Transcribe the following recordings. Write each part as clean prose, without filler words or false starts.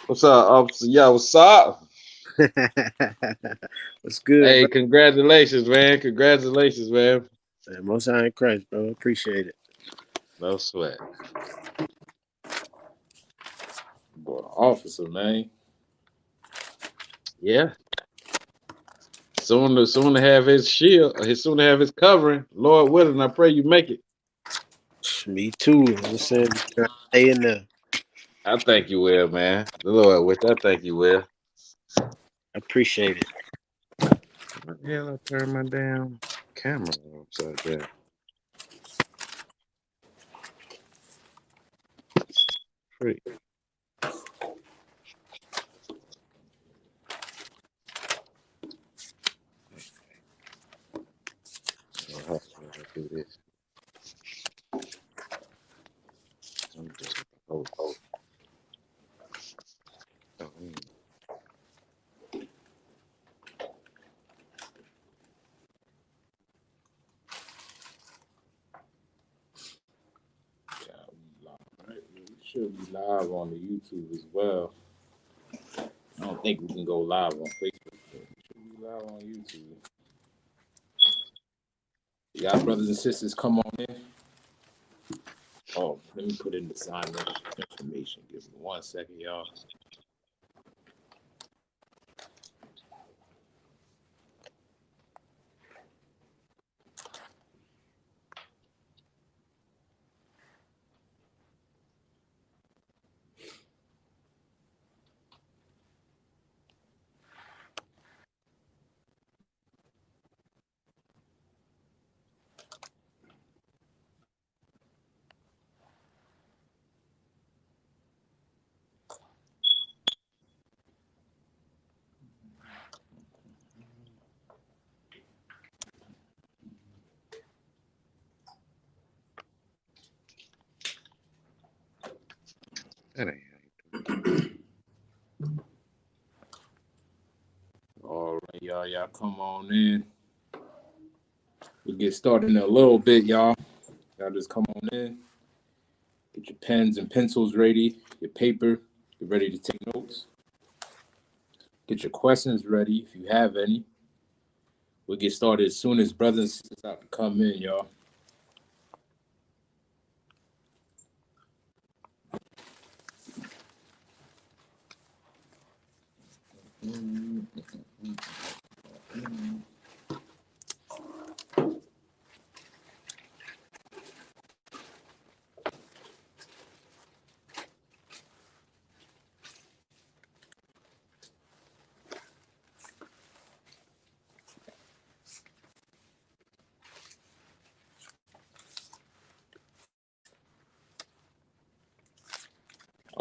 What's up, officer? Yeah, what's up? What's good, Hey, bro? congratulations, man. Congratulations, man. Man, most high in Christ, bro. Appreciate it. No sweat. Boy, officer, man. Yeah. Soon to have his shield, soon to have his covering. Lord willing, I pray you make it. Me too. I'm saying, stay in there. I thank you will, man. The Lord with I thank you will. I appreciate it. What the hell I turned my damn camera upside down? Freak. How do I do this? I'm just oh, oh, Yeah, we live, right? We should be live on the YouTube as well. I don't think we can go live on Facebook, but we should be live on YouTube. Y'all brothers and sisters, come on in. Oh, let me put in the sign information. Give me 1 second, y'all. that ain't. All right, y'all come on in. We'll get started in a little bit, y'all. Y'all just come on in. Get your pens and pencils ready, your paper. Get ready to take notes. Get your questions ready if you have any. We'll get started as soon as brothers and sisters start to come in, y'all.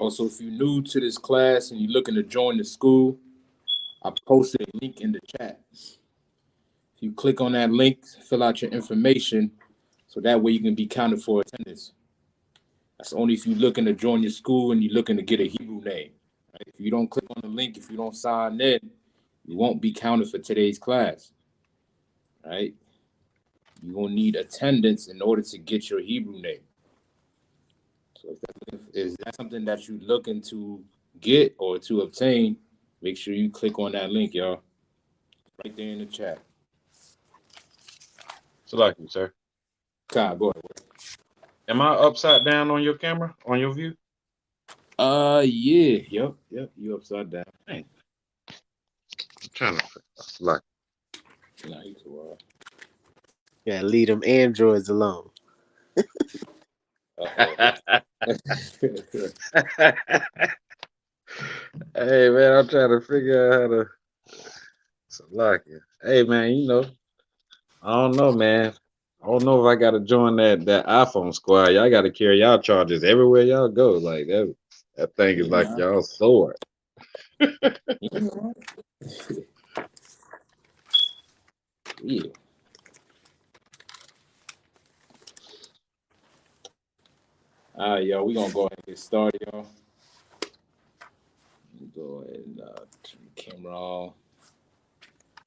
Also, if you're new to this class and you're looking to join the school, I posted a link in the chat. If you click on that link, fill out your information so that way you can be counted for attendance. That's only if you're looking to join your school and you're looking to get a Hebrew name. Right? If you don't click on the link, if you don't sign in, you won't be counted for today's class. Right? You're going to need attendance in order to get your Hebrew name. So is that something that you're looking to get or to obtain, make sure you click on that link, y'all. Right there in the chat. So like you, sir. Kai, go ahead. Am I upside down on your camera? On your view? Yeah. Yep. You upside down. Dang. I'm trying to like Nah, you too Yeah, leave them androids alone. Hey man, I'm trying to figure out how to like it. Hey man, I don't know, man. I don't know if I gotta join that iPhone squad. Y'all gotta carry y'all charges everywhere y'all go. Like that thing is like Yeah, y'all sword. yeah. All right, y'all. We're gonna go ahead and get started, y'all. Go ahead and turn the camera off.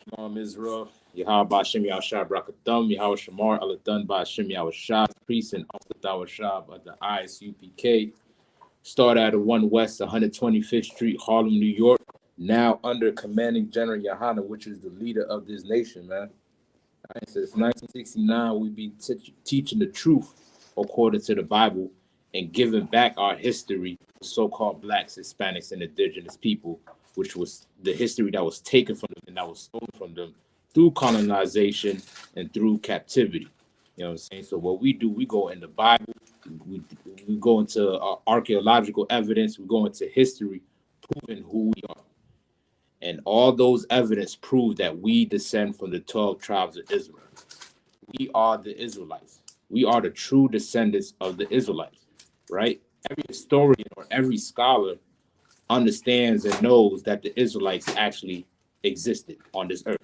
Shalom Israel. Yahweh Shem Yahshua Brakathum. Yahweh Shamar Aladun Ba Shem Yahshua. Priest and Officer Shab of the ISUPK. Started at 1 West 125th Street, Harlem, New York. Now under Commanding General Yohana, which is the leader of this nation, man. Right? Since 1969, we've been teaching the truth according to the Bible and giving back our history to so-called blacks, Hispanics, and indigenous people, which was the history that was taken from them and that was stolen from them through colonization and through captivity. You know what I'm saying? So what we do, we go in the Bible, we go into archaeological evidence, we go into history, proving who we are. And all those evidence prove that we descend from the 12 tribes of Israel. We are the Israelites. We are the true descendants of the Israelites, right? Every historian or every scholar understands and knows that the Israelites actually existed on this earth,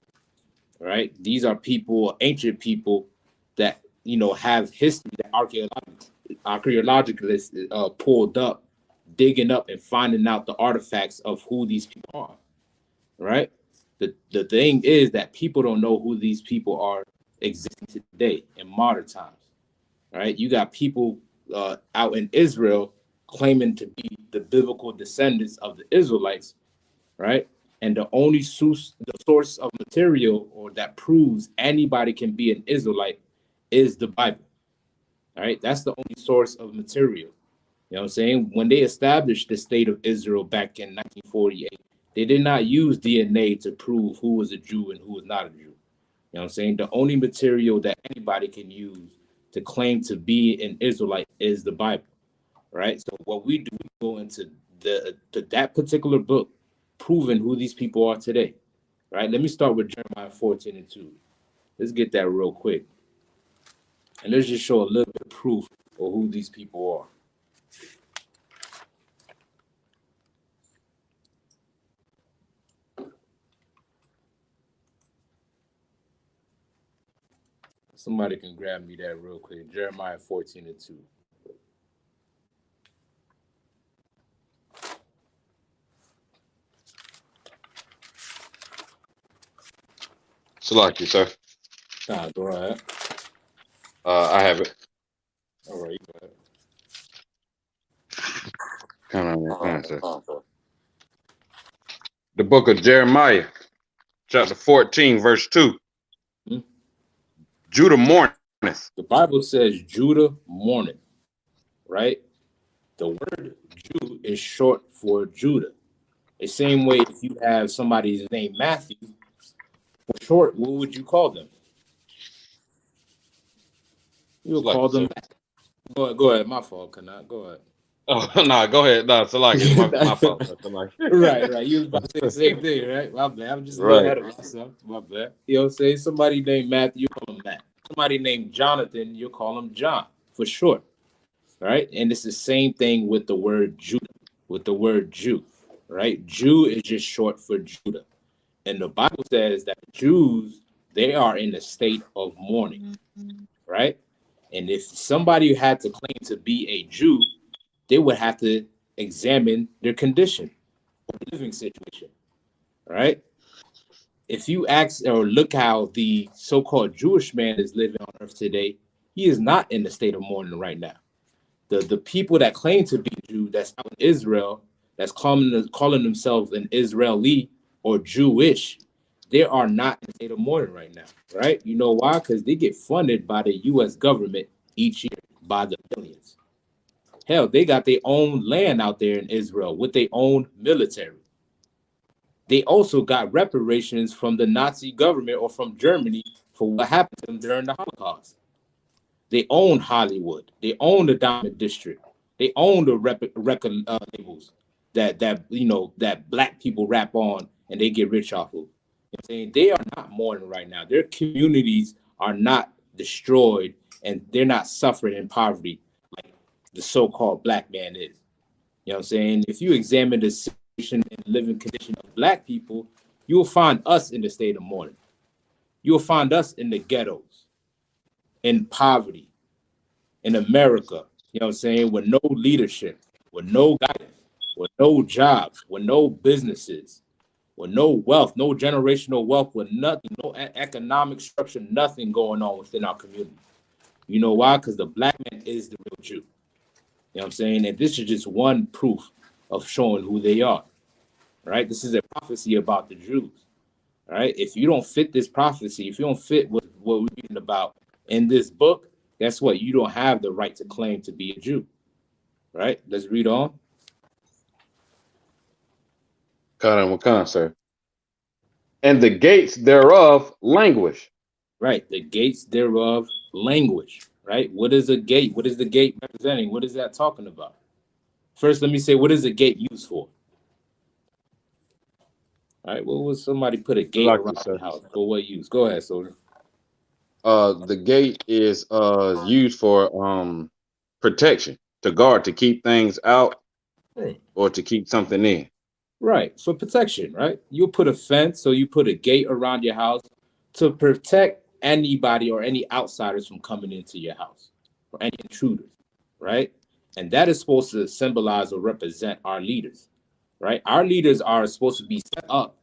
right? These are people, ancient people that, have history that archaeologists pulled up, digging up and finding out the artifacts of who these people are, right? The thing is that people don't know who these people are existing today in modern times, right? You got people out in Israel claiming to be the biblical descendants of the Israelites, right? And the only source of material or that proves anybody can be an Israelite is the Bible, right? That's the only source of material. You know what I'm saying? When they established the state of Israel back in 1948, they did not use DNA to prove who was a Jew and who was not a Jew. You know what I'm saying? The only material that anybody can use to claim to be an Israelite is the Bible, right? So what we do, we go into that particular book, proving who these people are today, right? Let me start with Jeremiah 14:2. Let's get that real quick. And let's just show a little bit of proof of who these people are. Somebody can grab me that real quick. Jeremiah 14:2. Salaki, sir. Nah, go ahead. I have it. All right, go ahead. Come on, sir. The book of Jeremiah, chapter 14, verse 2. Hmm? Judah mourneth. The Bible says Judah mourneth, right? The word Jew is short for Judah. The same way if you have somebody's name Matthew, for short, what would you call them? You would call them. Go ahead. My fault, Kana. Go ahead. Oh, no, go ahead. No, Salaki, my fault. Right. You was about to say the same thing, right? My bad. I'm just a Right. little ahead of myself. My bad. You know what I'm saying? Somebody named Matthew, you call him Matt. Somebody named Jonathan, you call him John for short, right? And it's the same thing with the word Judah, with the word Jew, right? Jew is just short for Judah. And the Bible says that Jews, they are in a state of mourning, right? And if somebody had to claim to be a Jew, they would have to examine their condition or living situation, right? If you ask or look how the so-called Jewish man is living on earth today, he is not in the state of mourning right now. The people that claim to be Jew that's out in Israel, that's calling themselves an Israeli or Jewish, they are not in the state of mourning right now, right? You know why? Because they get funded by the U.S. government each year by the billions. Hell, they got their own land out there in Israel with their own military. They also got reparations from the Nazi government or from Germany for what happened to them during the Holocaust. They own Hollywood. They own the Diamond District. They own the record labels that black people rap on and they get rich off of. You know what I'm saying? They are not mourning right now. Their communities are not destroyed and they're not suffering in poverty like the so-called black man is. You know what I'm saying? If you examine the situation and living condition of black people, you will find us in the state of mourning. You will find us in the ghettos, in poverty, in America, you know what I'm saying, with no leadership, with no guidance, with no jobs, with no businesses, with no wealth, no generational wealth, with nothing, no economic structure, nothing going on within our community. You know why? Because the black man is the real Jew. You know what I'm saying? And this is just one proof of showing who they are, right? This is a prophecy about the Jews, right? If you don't fit this prophecy, if you don't fit what we're reading about in this book, guess what? You don't have the right to claim to be a Jew, right? Let's read on. Con, sir. And the gates thereof languish. Right. The gates thereof language, right? What is a gate? What is the gate representing? What is that talking about? First, let me say, what is a gate used for? All right. What was somebody put a gate Like you, around the sir. house? For what use? Go ahead, soldier. The gate is used for protection, to guard, to keep things out Right. or to keep something in. Right. For protection, right? You put a fence, so you put a gate around your house to protect anybody or any outsiders from coming into your house or any intruders, right? And that is supposed to symbolize or represent our leaders, right? Our leaders are supposed to be set up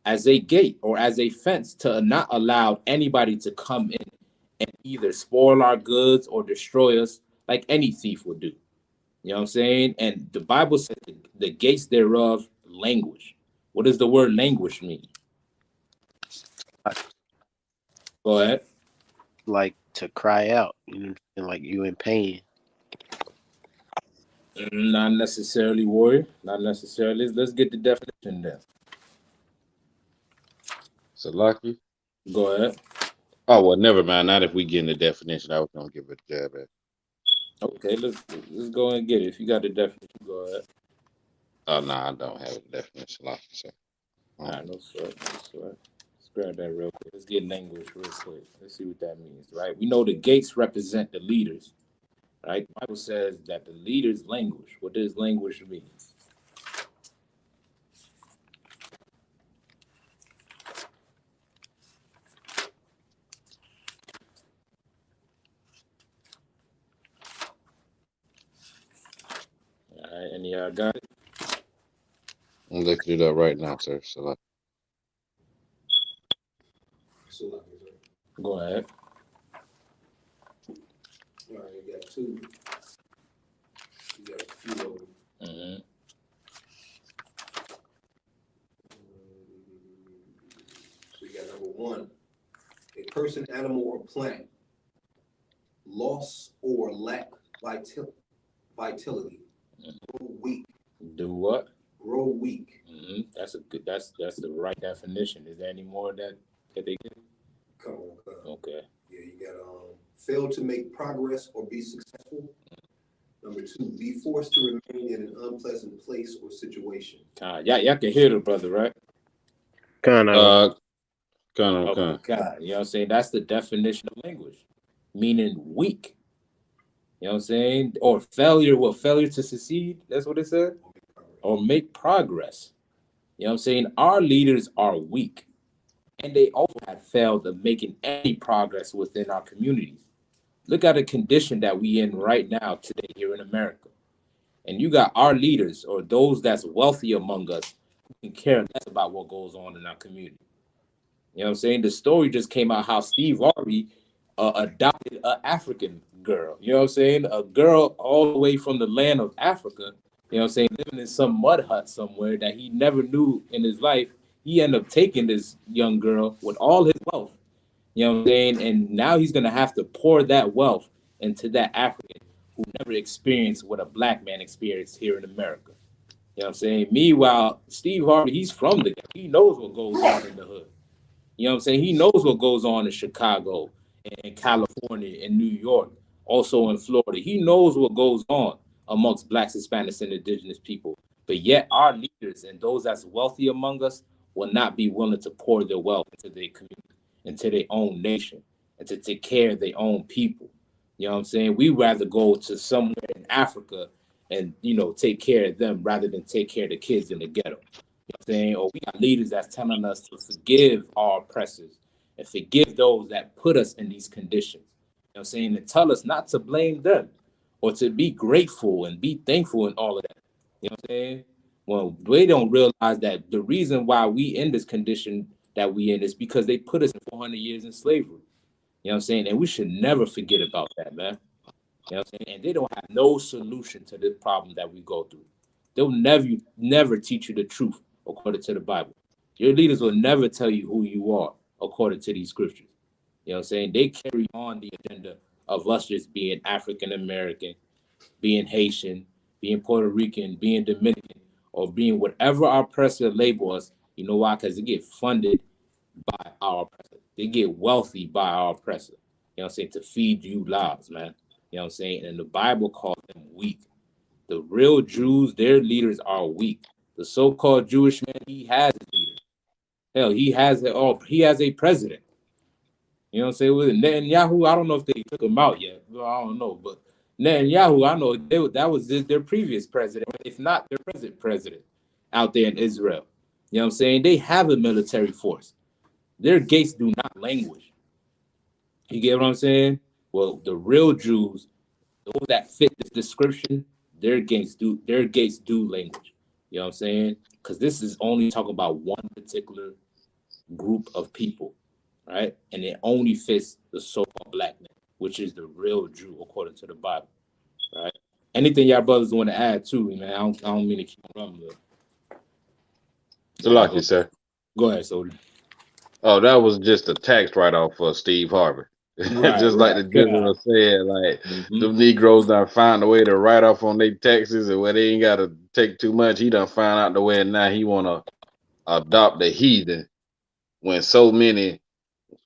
as a gate or as a fence to not allow anybody to come in and either spoil our goods or destroy us like any thief would do. You know what I'm saying? And the Bible says the gates thereof languish. What does the word languish mean? Go ahead. Like to cry out, you know, and like you in pain. Not necessarily, warrior. Not necessarily. Let's get the definition there. So lucky. Go ahead. Oh well, never mind. Not if we get in the definition. I was gonna give it a jab at. Okay, let's go and get it. If you got the definition, go ahead. Oh no, I don't have a definition. Like you said. All right, no sweat. No sweat. Let's grab that real quick. Let's get language real quick. Let's see what that means, right? We know the gates represent the leaders, right? The Bible says that the leaders languish. What does languish mean? All right, any y'all got it? I'm looking it up right now, sir. So like, Go ahead. All right, you got two. You got a few of them. Mm-hmm. So you got number one, a person, animal, or plant, loss or lack vitality, grow weak, Do what? grow weak. Mm-hmm. That's a good. That's the right definition. Is there any more that they give? Come on, come on. Okay. Yeah, you got fail to make progress or be successful. Number two, be forced to remain in an unpleasant place or situation. Y'all can hear the brother, right? Kind of. uh, Okay, God. You know what I'm saying? That's the definition of language, meaning weak. You know what I'm saying? Or failure. What, failure to succeed? That's what it said. Or make progress. You know what I'm saying? Our leaders are weak, and they also have failed at making any progress within our communities. Look at the condition that we in right now today here in America. And you got our leaders or those that's wealthy among us who can care less about what goes on in our community. You know what I'm saying? The story just came out how Steve Harvey adopted an African girl. You know what I'm saying? A girl all the way from the land of Africa, you know what I'm saying, living in some mud hut somewhere that he never knew in his life. He ended up taking this young girl with all his wealth. You know what I'm saying? And now he's going to have to pour that wealth into that African who never experienced what a black man experienced here in America. You know what I'm saying? Meanwhile, Steve Harvey, he's from the, he knows what goes on in the hood. You know what I'm saying? He knows what goes on in Chicago, in California, in New York, also in Florida. He knows what goes on amongst blacks, Hispanics, and indigenous people. But yet our leaders and those that's wealthy among us will not be willing to pour their wealth into their community, into their own nation, and to take care of their own people. You know what I'm saying? We rather go to somewhere in Africa and, you know, take care of them rather than take care of the kids in the ghetto. You know what I'm saying? Or we got leaders that's telling us to forgive our oppressors and forgive those that put us in these conditions. You know what I'm saying? And tell us not to blame them or to be grateful and be thankful and all of that. You know what I'm saying? Well, they don't realize that the reason why we in this condition that we in is because they put us in 400 years in slavery. You know what I'm saying? And we should never forget about that, man. You know what I'm saying? And they don't have no solution to this problem that we go through. They'll never teach you the truth according to the Bible. Your leaders will never tell you who you are according to these scriptures. You know what I'm saying? They carry on the agenda of us just being African American, being Haitian, being Puerto Rican, being Dominican, or being whatever our oppressor label us. You know why? Because they get funded by our oppressor. They get wealthy by our oppressor. You know what I'm saying? To feed you lies, man. You know what I'm saying? And the Bible calls them weak. The real Jews, their leaders are weak. The so-called Jewish man, he has a leader. Hell, he has a president. You know what I'm saying? With Netanyahu, I don't know if they took him out yet. Well, I don't know, but Netanyahu, I know that was their previous president, if not their present president out there in Israel. You know what I'm saying? They have a military force. Their gates do not languish. You get what I'm saying? Well, the real Jews, those that fit this description, their gates do language. You know what I'm saying? Because this is only talking about one particular group of people, right? And it only fits the so-called black man, which is the real Jew according to the Bible, right? Anything y'all brothers want to add to, man? I don't mean to keep on rumbling. So lucky, sir. Go ahead, Soldier. Oh, that was just a tax write-off for Steve Harvey. Just like the general said, like them Negroes done found a way to write off on their taxes, and where they ain't got to take too much, he done found out the way, and now he want to adopt the heathen when so many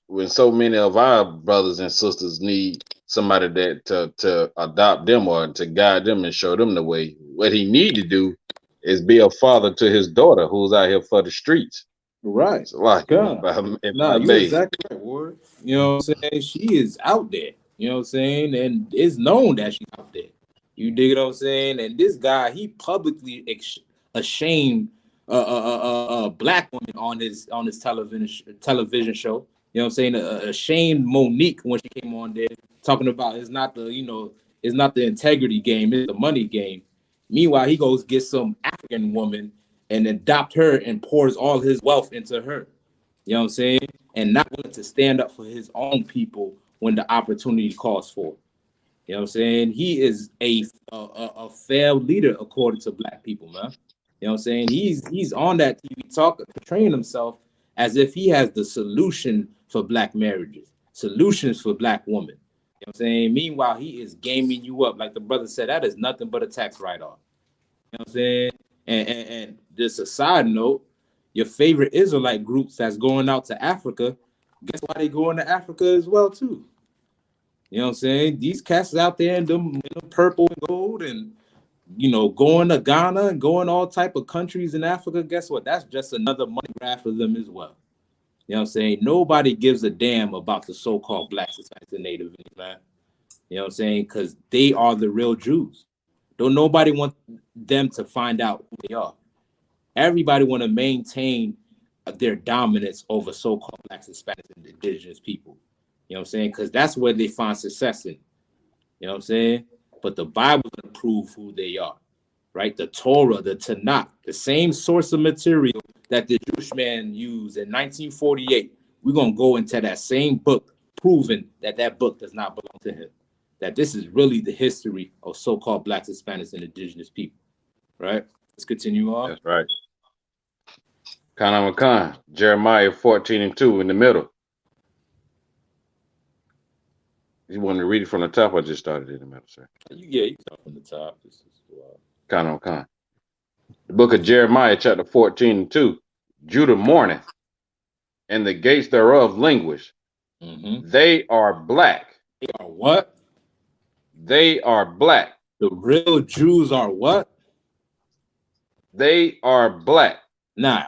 of our brothers and sisters need somebody that to adopt them or to guide them and show them the way. What he need to do is be a father to his daughter who's out here for the streets. Right. So like, Nah, you exactly right, Ward. You know what I'm saying? She is out there. You know what I'm saying? And it's known that she's out there. You dig what I'm saying? And this guy, he publicly ashamed a black woman on his television show. You know what I'm saying? Ashamed Monique when she came on there talking about it's not the integrity game, it's the money game. Meanwhile, he goes get some African woman and adopt her and pours all his wealth into her. You know what I'm saying? And not willing to stand up for his own people when the opportunity calls for it. You know what I'm saying? He is a failed leader according to black people, man. You know what I'm saying? He's on that TV talk, portraying himself as if he has the solution for black marriages, solutions for black women. You know what I'm saying? Meanwhile, he is gaming you up. Like the brother said, that is nothing but a tax write-off. You know what I'm saying? And just a side note, your favorite Israelite groups that's going out to Africa, guess why they going to Africa as well, too? You know what I'm saying? These cats out there in them purple and gold and, going to Ghana and going all type of countries in Africa, guess what? That's just another money grab for them as well. You know what I'm saying? Nobody gives a damn about the so-called black society native, man. You know what I'm saying? Because they are the real Jews. Don't nobody want them to find out who they are. Everybody want to maintain their dominance over so-called blacks, Hispanics, and indigenous people. You know what I'm saying? Because that's where they find success in. You know what I'm saying? But the Bible's going to prove who they are, right? The Torah, the Tanakh, the same source of material that the Jewish man used in 1948. We're going to go into that same book, proving that book does not belong to him. That this is really the history of so-called blacks, Hispanics, and indigenous people, right? Let's continue on. That's right. Khan, Jeremiah 14:2 in the middle. You want to read it from the top? I just started in the middle, sir. Yeah, you start from the top. Khan. The book of Jeremiah, chapter 14:2. Judah mourneth, and the gates thereof languish. Mm-hmm. They are black. They are what? They are black. The real Jews are what? They are black. Nah,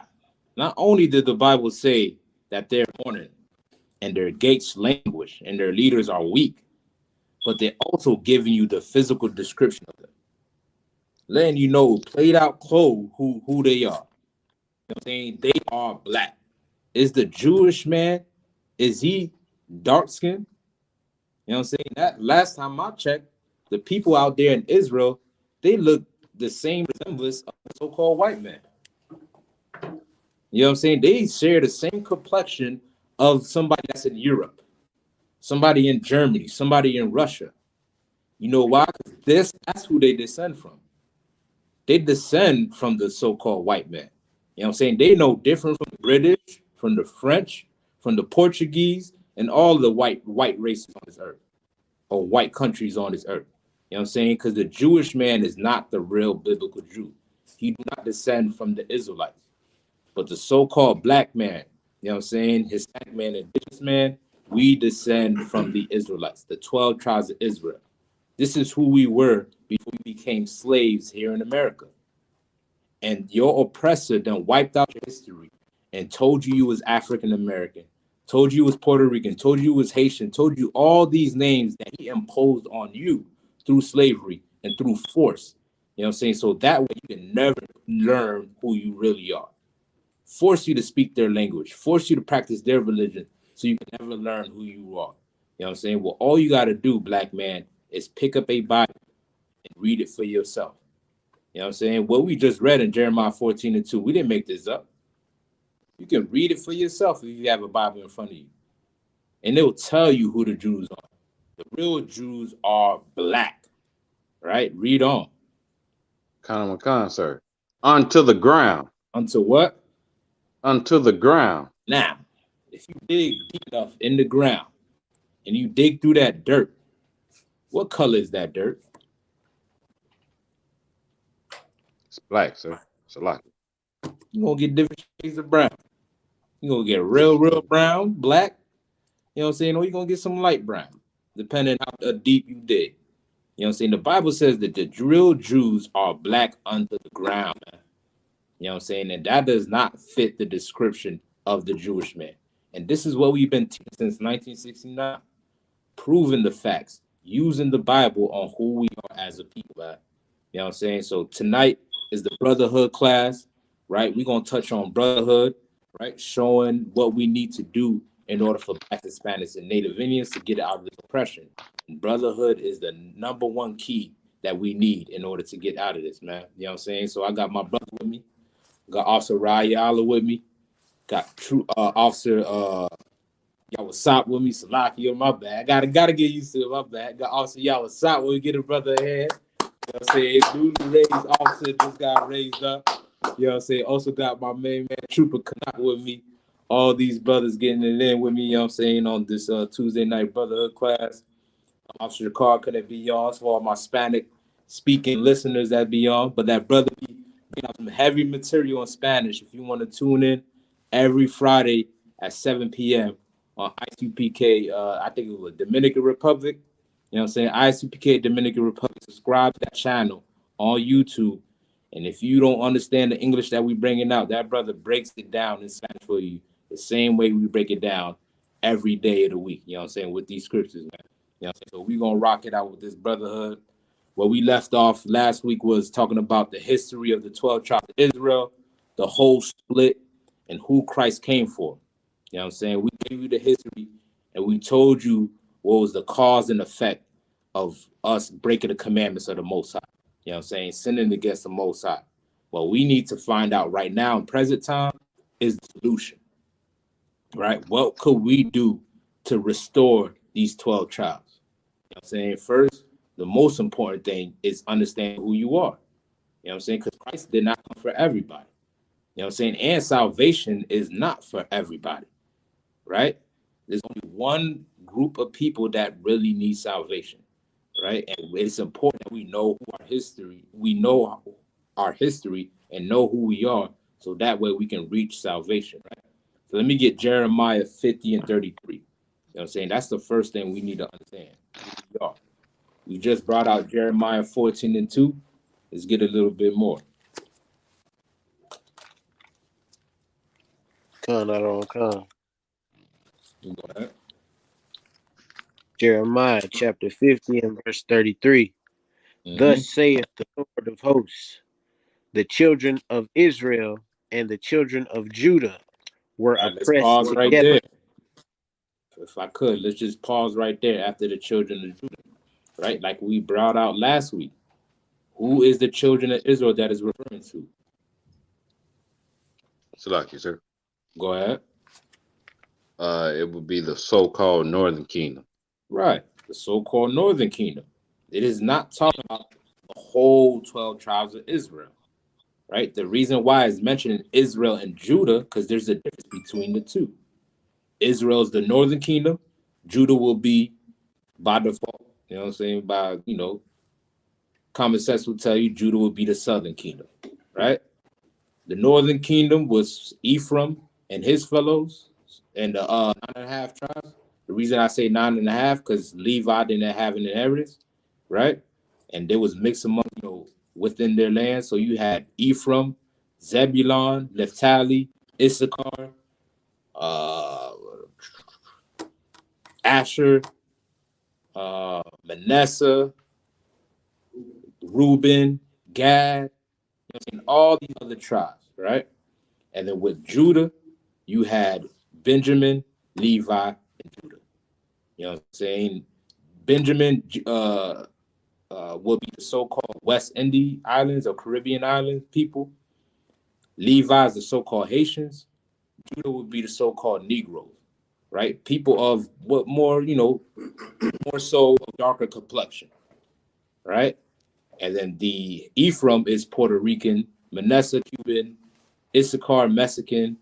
not only did the Bible say that they're mourning and their gates languish and their leaders are weak, but they're also giving you the physical description of them. Letting you know, played out clothes, who they are. You know what I'm saying? They are black. Is the Jewish man, is he dark skinned? You know what I'm saying? That last time I checked, the people out there in Israel, they look the same resemblance of the so-called white man. You know what I'm saying? They share the same complexion of somebody that's in Europe, somebody in Germany, somebody in Russia. You know why? 'Cause that's who they descend from. They descend from the so-called white man. You know what I'm saying? They know different from the British, from the French, from the Portuguese, and all the white races on this earth, or white countries on this earth. You know what I'm saying? Because the Jewish man is not the real biblical Jew. He do not descend from the Israelites. But the so-called black man, you know what I'm saying, Hispanic man, indigenous man, we descend from the Israelites, the 12 tribes of Israel. This is who we were before we became slaves here in America. And your oppressor then wiped out your history and told you was African American, told you was Puerto Rican, told you was Haitian, told you all these names that he imposed on you through slavery and through force. You know what I'm saying? So that way you can never learn who you really are. Force you to speak their language, force you to practice their religion so you can never learn who you are. You know what I'm saying? Well, all you got to do, black man, is pick up a Bible and read it for yourself. You know what I'm saying? What we just read in Jeremiah 14:2, we didn't make this up. You can read it for yourself if you have a Bible in front of you. And it'll tell you who the Jews are. The real Jews are black, right? Read on. Kind, sir. Unto the ground. Unto what? Unto the ground. Now, if you dig deep enough in the ground and you dig through that dirt, what color is that dirt? It's black, sir. It's a lot. You're going to get different shades of brown. You're going to get real brown, black. You know what I'm saying? Or you're going to get some light brown, depending on how deep you dig. You know what I'm saying? The Bible says that the real Jews are black under the ground, man. You know what I'm saying? And that does not fit the description of the Jewish man. And this is what we've been teaching since 1969. Proving the facts, using the Bible on who we are as a people, man. You know what I'm saying? So tonight is the Brotherhood class, right? We're going to touch on Brotherhood, right? Showing what we need to do in order for Black, Hispanics, and Native Indians to get out of this oppression. And Brotherhood is the number one key that we need in order to get out of this, man. You know what I'm saying? So I got my brother with me. Got Officer Rayala with me. Got Officer Isupk with me. Salaki, my bad. Gotta get used to it, my bad. Got Officer Isupk when we get a brother ahead. You know what I'm saying? Newly raised officer just got raised up. You know what I'm saying? Also got my main man, Trooper Canuck with me. All these brothers getting it in with me, you know what I'm saying, on this Tuesday night Brotherhood class. Officer Carr couldn't be on, for all my Hispanic speaking listeners that be on. But that brother be bringing out some heavy material in Spanish. If you want to tune in every Friday at 7 p.m. on Isupk, I think it was Dominican Republic. You know what I'm saying? Isupk Dominican Republic. Subscribe to that channel on YouTube. And if you don't understand the English that we bringing out, that brother breaks it down in Spanish for you the same way we break it down every day of the week. You know what I'm saying? With these scriptures, man. You know what I'm saying? So we're going to rock it out with this Brotherhood. Where we left off last week was talking about the history of the 12 tribes of Israel, the whole split, and who Christ came for. You know what I'm saying? We gave you the history, and we told you what was the cause and effect of us breaking the commandments of the Most High. You know what I'm saying? Sinning against the Most High. What we need to find out right now in present time is the solution, right? What could we do to restore these 12 tribes? You know what I'm saying? First, the most important thing is understand who you are. You know what I'm saying? Because Christ did not come for everybody. You know what I'm saying? And salvation is not for everybody, right? There's only one group of people that really need salvation, right? And it's important that we know our history and know who we are, so that way we can reach salvation, right? So let me get Jeremiah 50 and 33. You know what I'm saying? That's the first thing we need to understand who we are. We just brought out Jeremiah 14 and 2. Let's get a little bit more. Con, I don't con. You go ahead. Jeremiah chapter 50 and verse 33. Thus saith the Lord of hosts, the children of Israel and the children of Judah were Right, let's oppressed pause right together. there. If I could, let's just pause right there after the children of Judah, right? Like we brought out last week. Who is the children of Israel that is referring to? Salaki, sir. Go ahead. It would be the so-called Northern Kingdom. Right, the so-called Northern Kingdom. It is not talking about the whole 12 tribes of Israel, right? The reason why it's mentioning Israel and Judah, because there's a difference between the two. Israel is the northern kingdom. Judah will be by default, you know what I'm saying? By, common sense will tell you Judah will be the southern kingdom, right? The northern kingdom was Ephraim and his fellows and the 9.5 tribes. The reason I say 9.5 because Levi didn't have an inheritance, right? And there was mixed among within their land. So you had Ephraim, Zebulon, Naphtali, Issachar, uh, Asher, Manasseh, Reuben, Gad, and all these other tribes, right? And then with Judah, you had Benjamin, Levi, and Judah. You know what I'm saying? Benjamin will be the so-called West Indies Islands or Caribbean islands people. Levi is the so-called Haitians. Judah would be the so-called Negroes, right? People of what more, more so darker complexion, right? And then the Ephraim is Puerto Rican, Manasseh Cuban, Issachar Mexican,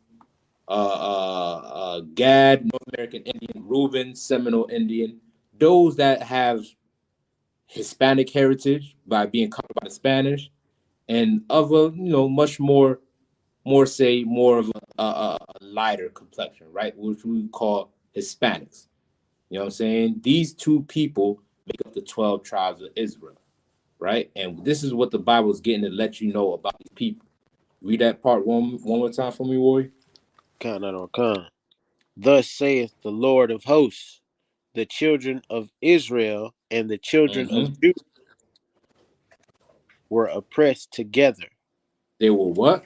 Gad North American Indian, Reuben Seminole Indian. Those that have Hispanic heritage by being covered by the Spanish, and of a much more of a lighter complexion, right? Which we call Hispanics. You know what I'm saying? These two people make up the 12 tribes of Israel, right? And this is what the Bible is getting to let you know about these people. Read that part one more time for me, Roy. Con. Thus saith the Lord of hosts, the children of Israel and the children of Judah were oppressed together. They were what?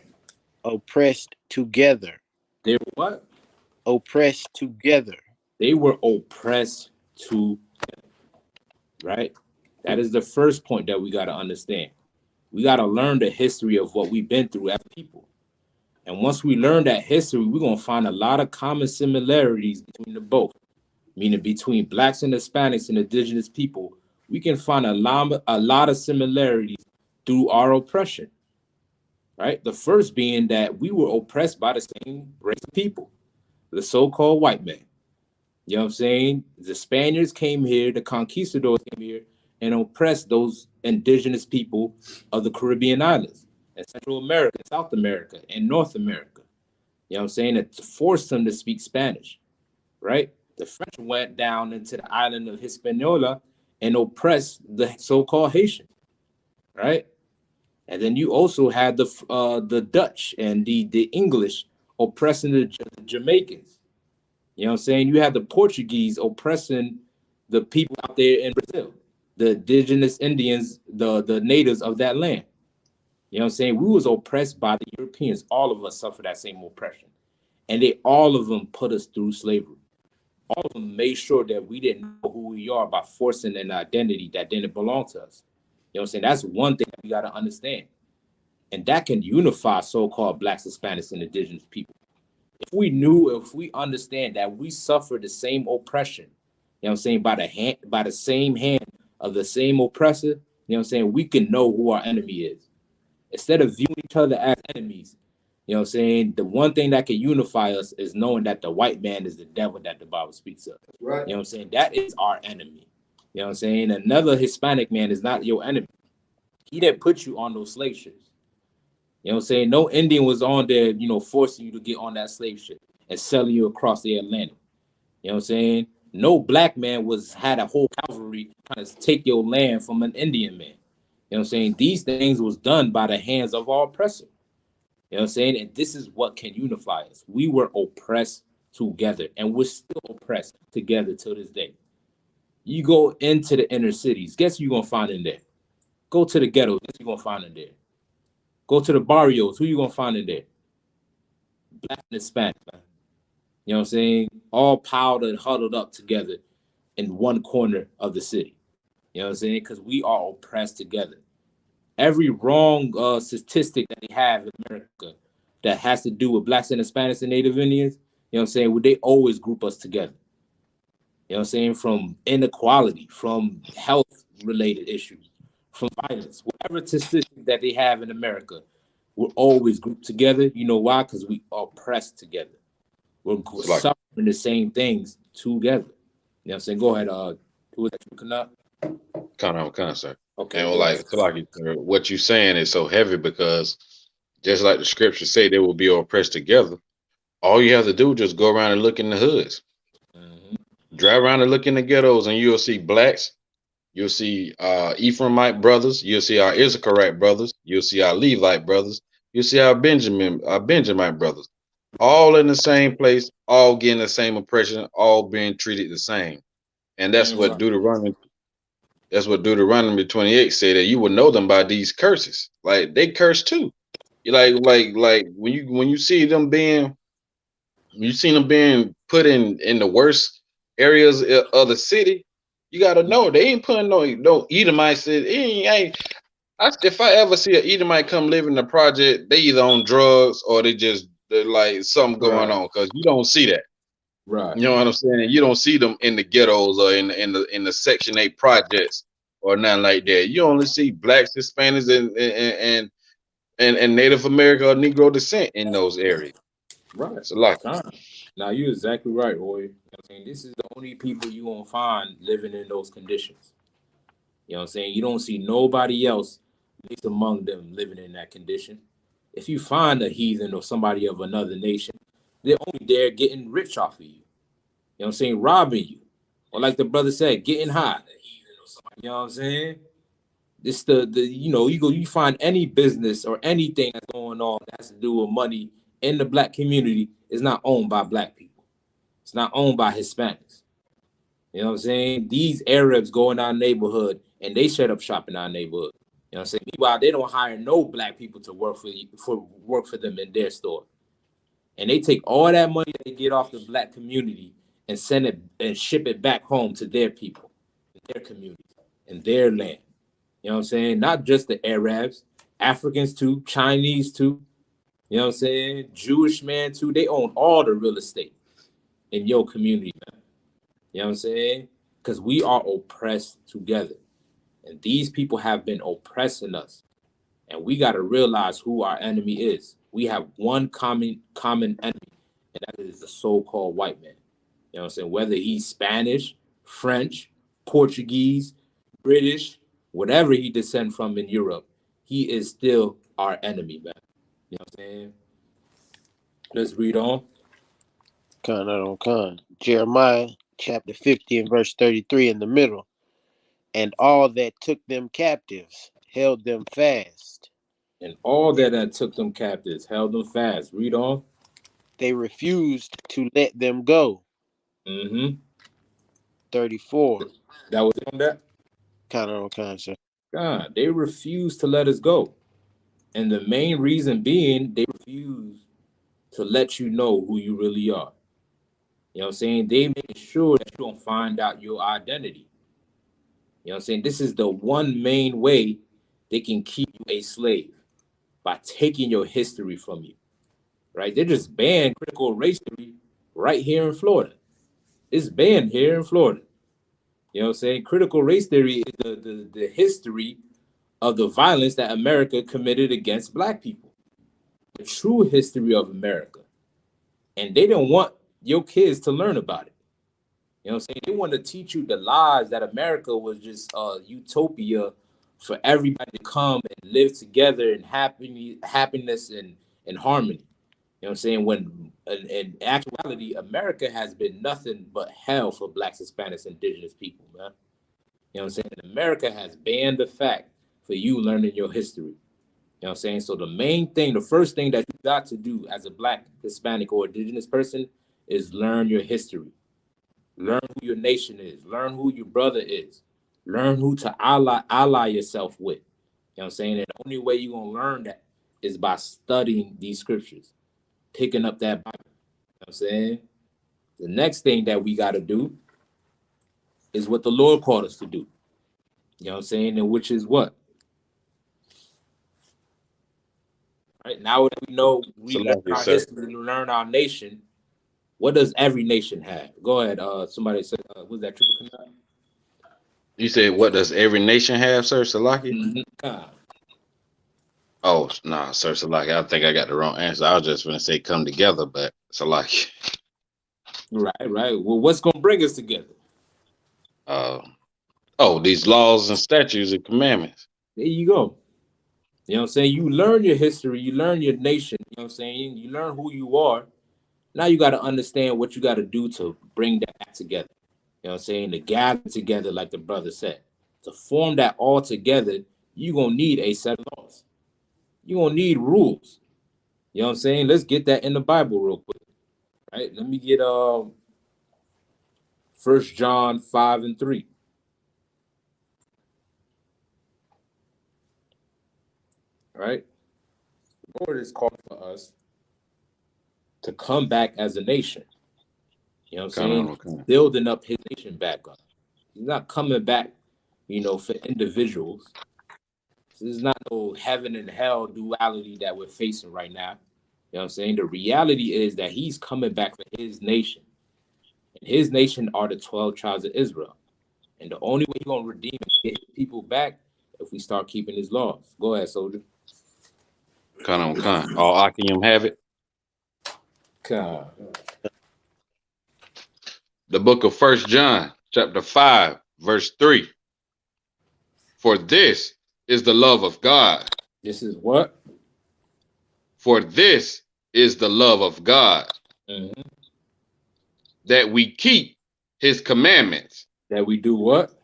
Oppressed together. They were what? Oppressed together. They were oppressed together, right? That is the first point that we got to understand. We got to learn the history of what we've been through as people. And once we learn that history, we're going to find a lot of common similarities between the both, meaning between blacks and Hispanics and indigenous people. We can find a lot of similarities through our oppression, right? The first being that we were oppressed by the same race of people, the so-called white man. You know what I'm saying? The Spaniards came here, the conquistadors came here and oppressed those indigenous people of the Caribbean islands and Central America, South America, and North America. You know what I'm saying? And to force them to speak Spanish, right? The French went down into the island of Hispaniola and oppressed the so-called Haitians, right? And then you also had the Dutch and the English oppressing the Jamaicans. You know what I'm saying? You had the Portuguese oppressing the people out there in Brazil, the indigenous Indians, the natives of that land. You know what I'm saying? We was oppressed by the Europeans. All of us suffered that same oppression. And all of them put us through slavery. All of them made sure that we didn't know who we are by forcing an identity that didn't belong to us. You know what I'm saying? That's one thing that we got to understand. And that can unify so-called blacks, Hispanics, and indigenous people. If we understand that we suffer the same oppression, you know what I'm saying, by the same hand of the same oppressor, you know what I'm saying, we can know who our enemy is. Instead of viewing each other as enemies, you know what I'm saying, the one thing that can unify us is knowing that the white man is the devil that the Bible speaks of. Right. You know what I'm saying? That is our enemy. You know what I'm saying? Another Hispanic man is not your enemy. He didn't put you on those slave ships. You know what I'm saying? No Indian was on there, forcing you to get on that slave ship and selling you across the Atlantic. You know what I'm saying? No black man had a whole cavalry trying to take your land from an Indian man. You know what I'm saying? These things was done by the hands of our oppressor. You know what I'm saying? And this is what can unify us. We were oppressed together, and we're still oppressed together till this day. You go into the inner cities, guess who you're going to find in there? Go to the ghettos, guess who you're going to find in there? Go to the barrios, who you going to find in there? Black and Hispanic, man. You know what I'm saying? All piled and huddled up together in one corner of the city. You know what I'm saying? Because we are oppressed together. Every wrong statistic that they have in America that has to do with blacks and Hispanics and Native Indians, you know what I'm saying? They always group us together. You know what I'm saying? From inequality, from health related issues, from violence, whatever statistics that they have in America, we're always grouped together. You know why? Because we are pressed together. We're suffering the same things together. You know what I'm saying? Go ahead. Who was that? You cannot? Kind of, sir. Okay. And like, what you saying is so heavy because just like the scriptures say, they will be oppressed together. All you have to do is just go around and look in the hoods. Drive around and look in the ghettos, and you'll see blacks. You'll see Ephraimite brothers. You'll see our Issakarite brothers. You'll see our Levite brothers. You'll see our Benjamite brothers. All in the same place, all getting the same oppression, all being treated the same. And that's what Deuteronomy 28 said, that you will know them by these curses. Like they curse too. You like when you see them being, you seen them being put in the worst areas of the city, you gotta know they ain't putting no Edomites. If I ever see an Edomite come live in the project, they either on drugs or they're like something going on, because you don't see that. Right. You know what I'm saying? You don't see them in the ghettos or in the Section 8 projects or nothing like that. You only see blacks, Hispanics, and Native American or Negro descent in those areas. Right. It's a lot. Now you're exactly right, Roy. You know what I'm saying? This is the only people you gonna find living in those conditions. You know what I'm saying? You don't see nobody else mixed among them living in that condition. If you find a heathen or somebody of another nation, they're only there getting rich off of you. You know what I'm saying? Robbing you. Or like the brother said, getting high. You know what I'm saying? This you find any business or anything that's going on that has to do with money in the black community is not owned by black people. It's not owned by Hispanics. You know what I'm saying? These Arabs go in our neighborhood and they shut up shop in our neighborhood. You know what I'm saying? Meanwhile, they don't hire no black people to work for them in their store. And they take all that money that they get off the black community and send it and ship it back home to their people, their community, and their land. You know what I'm saying? Not just the Arabs, Africans too, Chinese too. You know what I'm saying? Jewish man too. They own all the real estate in your community, man. You know what I'm saying? Because we are oppressed together. And these people have been oppressing us. And we got to realize who our enemy is. We have one common enemy, and that is the so-called white man. You know what I'm saying? Whether he's Spanish, French, Portuguese, British, whatever he descend from in Europe, he is still our enemy, man. You know what I'm saying? Let's read on. Jeremiah chapter 50 and verse 33 in the middle. And all that took them captives held them fast. And all that took them captives held them fast. Read on. They refused to let them go. 34. That was on that? Kind, sir. God, they refused to let us go. And the main reason being, they refuse to let you know who you really are. You know what I'm saying? They make sure that you don't find out your identity. You know what I'm saying? This is the one main way they can keep you a slave, by taking your history from you. Right? They just banned critical race theory right here in Florida. It's banned here in Florida. You know what I'm saying? Critical race theory is the history of the violence that America committed against black people. The true history of America. And they don't want your kids to learn about it. You know what I'm saying? They want to teach you the lies that America was just a utopia for everybody to come and live together in happiness and harmony. You know what I'm saying? When in actuality, America has been nothing but hell for blacks, Hispanics, indigenous people, man. You know what I'm saying? And America has banned the fact for you learning your history. You know what I'm saying? So the first thing that you got to do as a black, Hispanic, or indigenous person is learn your history. Learn who your nation is. Learn who your brother is. Learn who to ally yourself with. You know what I'm saying? And the only way you're going to learn that is by studying these scriptures, picking up that Bible. You know what I'm saying? The next thing that we got to do is what the Lord called us to do. You know what I'm saying? And which is what? Right now that we know we learn our history, we learn our nation. What does every nation have? Go ahead. Somebody said, was that triple connect? You said, what does every nation have, Sir Salaki? Con. Oh, nah, Sir Salaki. I think I got the wrong answer. I was just going to say come together, but Salaki. Right. Well, what's gonna bring us together? These laws and statutes and commandments. There you go. You know what I'm saying? You learn your history, you learn your nation, you know what I'm saying? You learn who you are. Now you got to understand what you got to do to bring that back together. You know what I'm saying? To gather together, like the brother said. To form that all together, you're going to need a set of laws. You're going to need rules. You know what I'm saying? Let's get that in the Bible real quick. Right? Let me get 1 John 5 and 3. Right? The Lord is calling for us to come back as a nation. You know what I'm saying? Building up his nation back up. He's not coming back, for individuals. This is not no heaven and hell duality that we're facing right now. You know what I'm saying? The reality is that he's coming back for his nation. And his nation are the 12 tribes of Israel. And the only way he's going to redeem and get his people back if we start keeping his laws. Go ahead, soldier. All Akim have it. The book of 1 John, chapter 5, verse 3. For this is the love of God. This is what? For this is the love of God. Mm-hmm. That we keep his commandments. That we do what?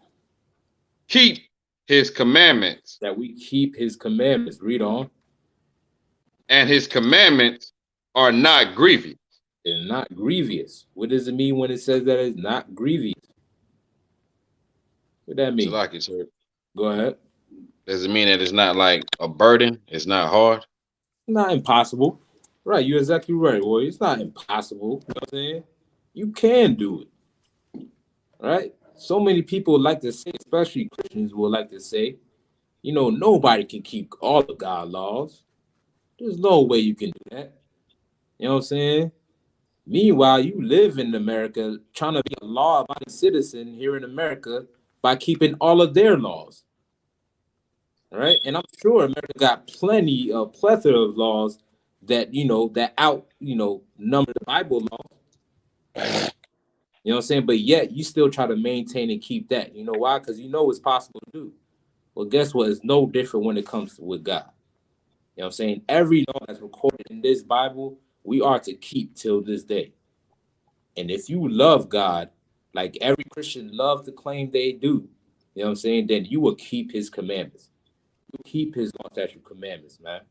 Keep his commandments. That we keep his commandments. Read on. And his commandments are not grievous. They're not grievous. What does it mean when it says that it's not grievous? What that mean? Like it, sir. Go ahead. Does it mean that it's not like a burden? It's not hard? Not impossible. Right, you're exactly right, boy. It's not impossible. You know what I'm saying? You can do it. Right? So many people like to say, especially Christians will like to say, nobody can keep all of God's laws. There's no way you can do that. You know what I'm saying? Meanwhile, you live in America trying to be a law-abiding citizen here in America by keeping all of their laws. Right? And I'm sure America got plethora of laws that, number the Bible laws. Right? You know what I'm saying? But yet you still try to maintain and keep that. You know why? Because it's possible to do. Well, guess what? It's no different when it comes with God. You know what I'm saying? Every law that's recorded in this Bible, we are to keep till this day. And if you love God, like every Christian loves to claim they do, you know what I'm saying? Then you will keep his commandments. You keep his law, statute, commandments, man.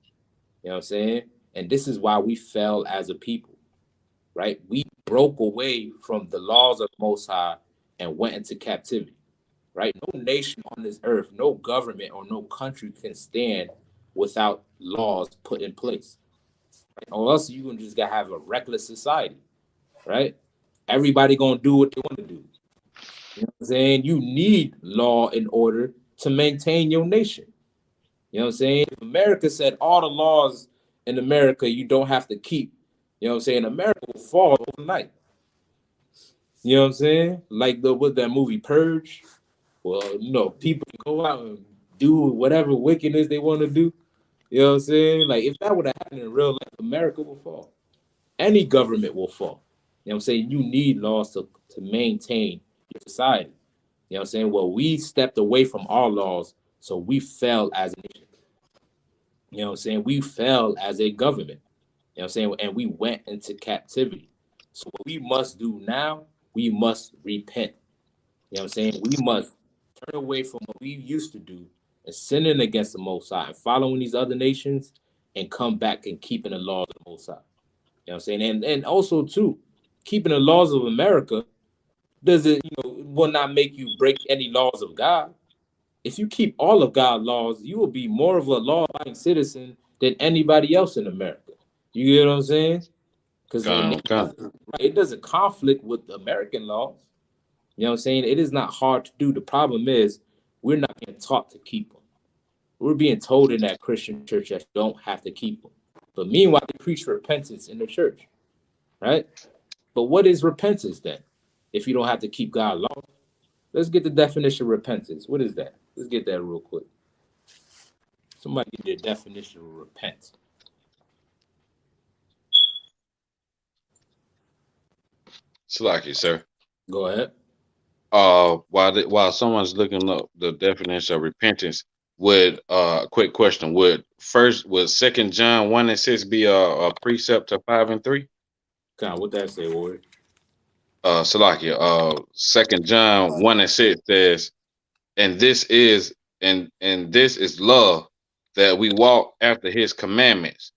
You know what I'm saying? And this is why we fell as a people, right? We broke away from the laws of the Most High and went into captivity, right? No nation on this earth, no government or no country can stand without laws put in place. Right? Or else you're going to just have a reckless society, right? Everybody going to do what they want to do. You know what I'm saying? You need law in order to maintain your nation. You know what I'm saying? If America said all the laws in America you don't have to keep, you know what I'm saying? America will fall overnight. You know what I'm saying? Like with that movie Purge. Well, people can go out and do whatever wickedness they want to do. You know what I'm saying? Like if that would have happened in real life, America will fall. Any government will fall. You know what I'm saying? You need laws to maintain your society. You know what I'm saying? Well, we stepped away from our laws, so we fell as a nation. You know what I'm saying? We fell as a government. You know what I'm saying? And we went into captivity. So what we must do now, we must repent. You know what I'm saying? We must turn away from what we used to do and sinning against the Most High and following these other nations and come back and keeping the laws of the Most High. You know what I'm saying? And also, too, keeping the laws of America will not make you break any laws of God. If you keep all of God's laws, you will be more of a law-abiding citizen than anybody else in America. You get what I'm saying? Because it doesn't conflict with American laws. You know what I'm saying? It is not hard to do. The problem is we're not being taught to keep them. We're being told in that Christian church that you don't have to keep them. But meanwhile, they preach repentance in the church, right? But what is repentance then if you don't have to keep God's law? Let's get the definition of repentance. What is that? Let's get that real quick. Somebody get the definition of repent. Slacky, sir. Go ahead. While someone's looking up the definition of repentance, would quick question, would 2 John 1:6 be a precept to 5 and 3? God, what that say, Warrior? Salakia, 2 John 1:6 says, and this is love, that we walk after his commandments.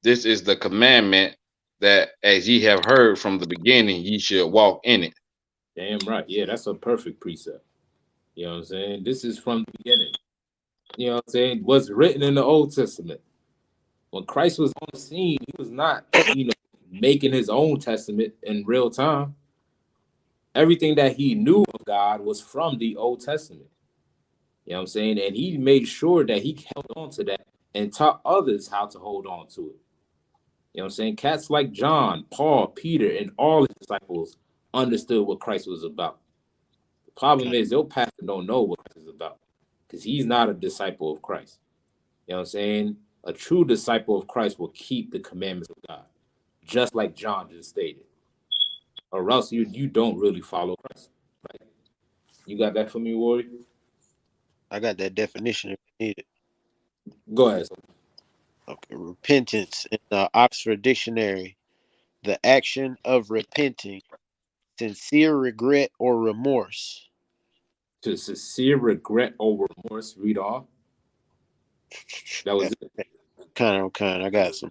This is the commandment, that as ye have heard from the beginning, ye should walk in it. Damn right. Yeah, that's a perfect precept. You know what I'm saying? This is from the beginning. You know what I'm saying? What's written in the Old Testament. When Christ was on the scene, he was not, making his own testament in real time. Everything that he knew of God was from the Old Testament. You know what I'm saying? And he made sure that he held on to that and taught others how to hold on to it. You know what I'm saying? Cats like John, Paul, Peter, and all his disciples understood what Christ was about. The problem is your pastor don't know what Christ is about because he's not a disciple of Christ. You know what I'm saying? A true disciple of Christ will keep the commandments of God, just like John just stated. Or else you don't really follow Christ. Right? You got that for me, Warrior? I got that definition if you need it. Go ahead. Okay, repentance in the Oxford Dictionary, the action of repenting, sincere regret or remorse. To sincere regret or remorse, read off. That was it. Kind. I got some.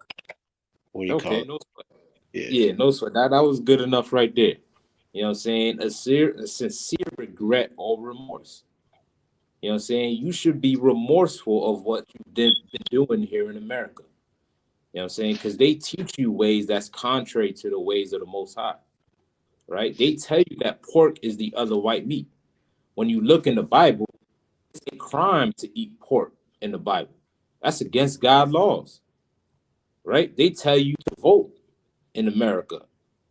What do you call it? No sweat. Yeah. Yeah, no sweat. That was good enough right there. You know what I'm saying? A sincere regret or remorse. You know what I'm saying? You should be remorseful of what you've been doing here in America. You know what I'm saying? Because they teach you ways that's contrary to the ways of the Most High. Right? They tell you that pork is the other white meat. When you look in the Bible, it's a crime to eat pork in the Bible. That's against God's laws. Right? They tell you to vote in America.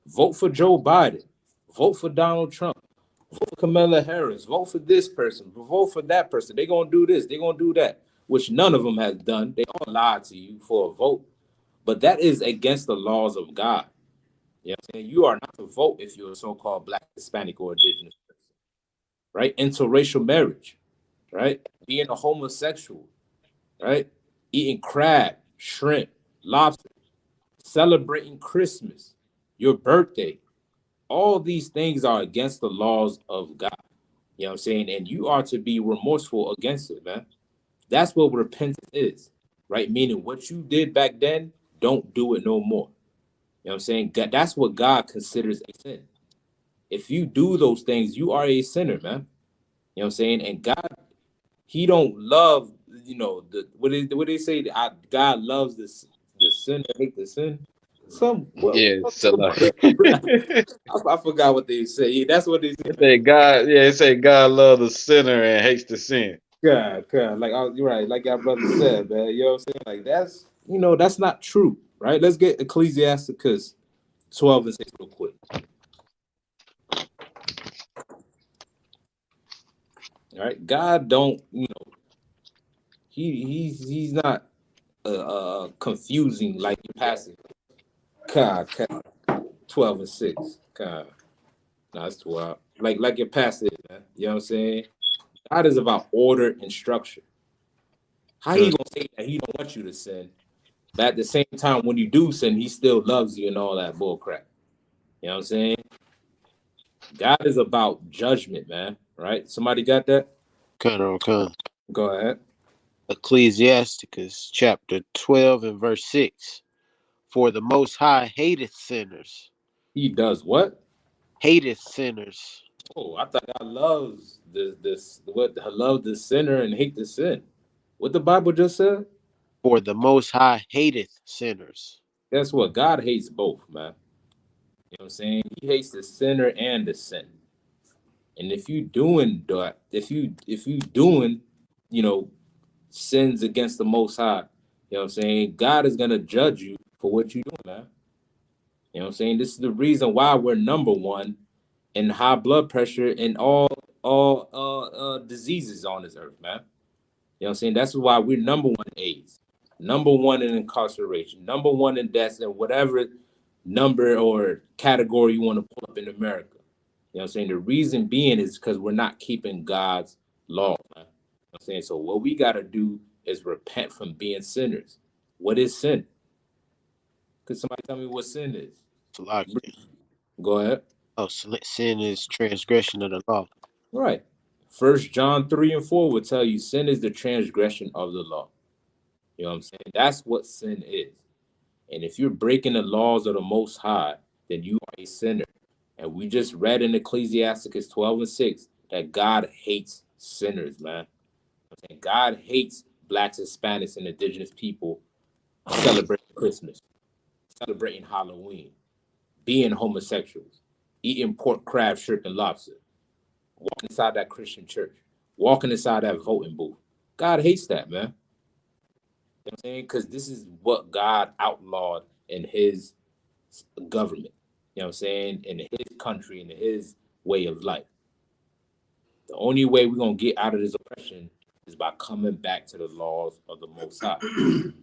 Vote for Joe Biden. Vote for Donald Trump. Vote for Kamala Harris. Vote for this person. Vote for that person. They're going to do this. They're going to do that, which none of them has done. They all lied to you for a vote. But that is against the laws of God. You know what I'm saying? You are not to vote if you're a so-called Black, Hispanic, or indigenous person. Right? Interracial marriage. Right? Being a homosexual. Right? Eating crab, shrimp, lobster. Celebrating Christmas, your birthday. All these things are against the laws of God. You know what I'm saying? And you are to be remorseful against it, man. That's what repentance is, right? Meaning what you did back then, don't do it no more. You know what I'm saying? That's what God considers a sin. If you do those things, you are a sinner, man. You know what I'm saying? And God, he don't love, what they say? God loves the sinner, hate the sin. Yeah, I forgot what they say. Yeah, that's what they say. It say God loves the sinner and hates the sin. God, like you're right, like our brother said, man. You know what I'm saying? Like that's not true, right? Let's get Ecclesiasticus 12 and 6 real quick. All right, God don't, he's not confusing like your passage. God, 12 and 6. God, no, that's 12. Like your passage, man. You know what I'm saying? God is about order and structure. How he gonna say that he don't want you to sin, but at the same time, when you do sin, he still loves you and all that bull crap. You know what I'm saying? God is about judgment, man. Right? Somebody got that? Kind. Go ahead. Ecclesiasticus chapter 12 and verse 6. For the Most High hateth sinners. He does what? Hateth sinners. Oh, I thought God loves love the sinner and hate the sin. What the Bible just said? For the Most High hateth sinners. Guess what? God hates both, man. You know what I'm saying? He hates the sinner and the sin. And if you doing that, if you doing, sins against the Most High, you know what I'm saying? God is gonna judge you for what you doing, man. You know what I'm saying? This is the reason why we're number one in high blood pressure in all diseases on this earth, man. You know what I'm saying? That's why we're number one in AIDS, number one in incarceration, number one in deaths, and whatever number or category you want to pull up in America. You know what I'm saying? The reason being is because we're not keeping God's law, man. You know what I'm saying? So what we got to do is repent from being sinners. What is sin? Could somebody tell me what sin is? Salakia. Go ahead. Oh, sin is transgression of the law. Right. 1 John 3 and 4 will tell you sin is the transgression of the law. You know what I'm saying? That's what sin is. And if you're breaking the laws of the Most High, then you are a sinner. And we just read in Ecclesiasticus 12 and 6 that God hates sinners, man. And God hates blacks, Hispanics, and indigenous people celebrating Christmas, celebrating Halloween, being homosexuals, eating pork, crab, shrimp, and lobster, walking inside that Christian church, walking inside that voting booth. God hates that, man. You know what I'm saying? Because this is what God outlawed in his government. You know what I'm saying? In his country, in his way of life. The only way we're going to get out of this oppression is by coming back to the laws of the Most High.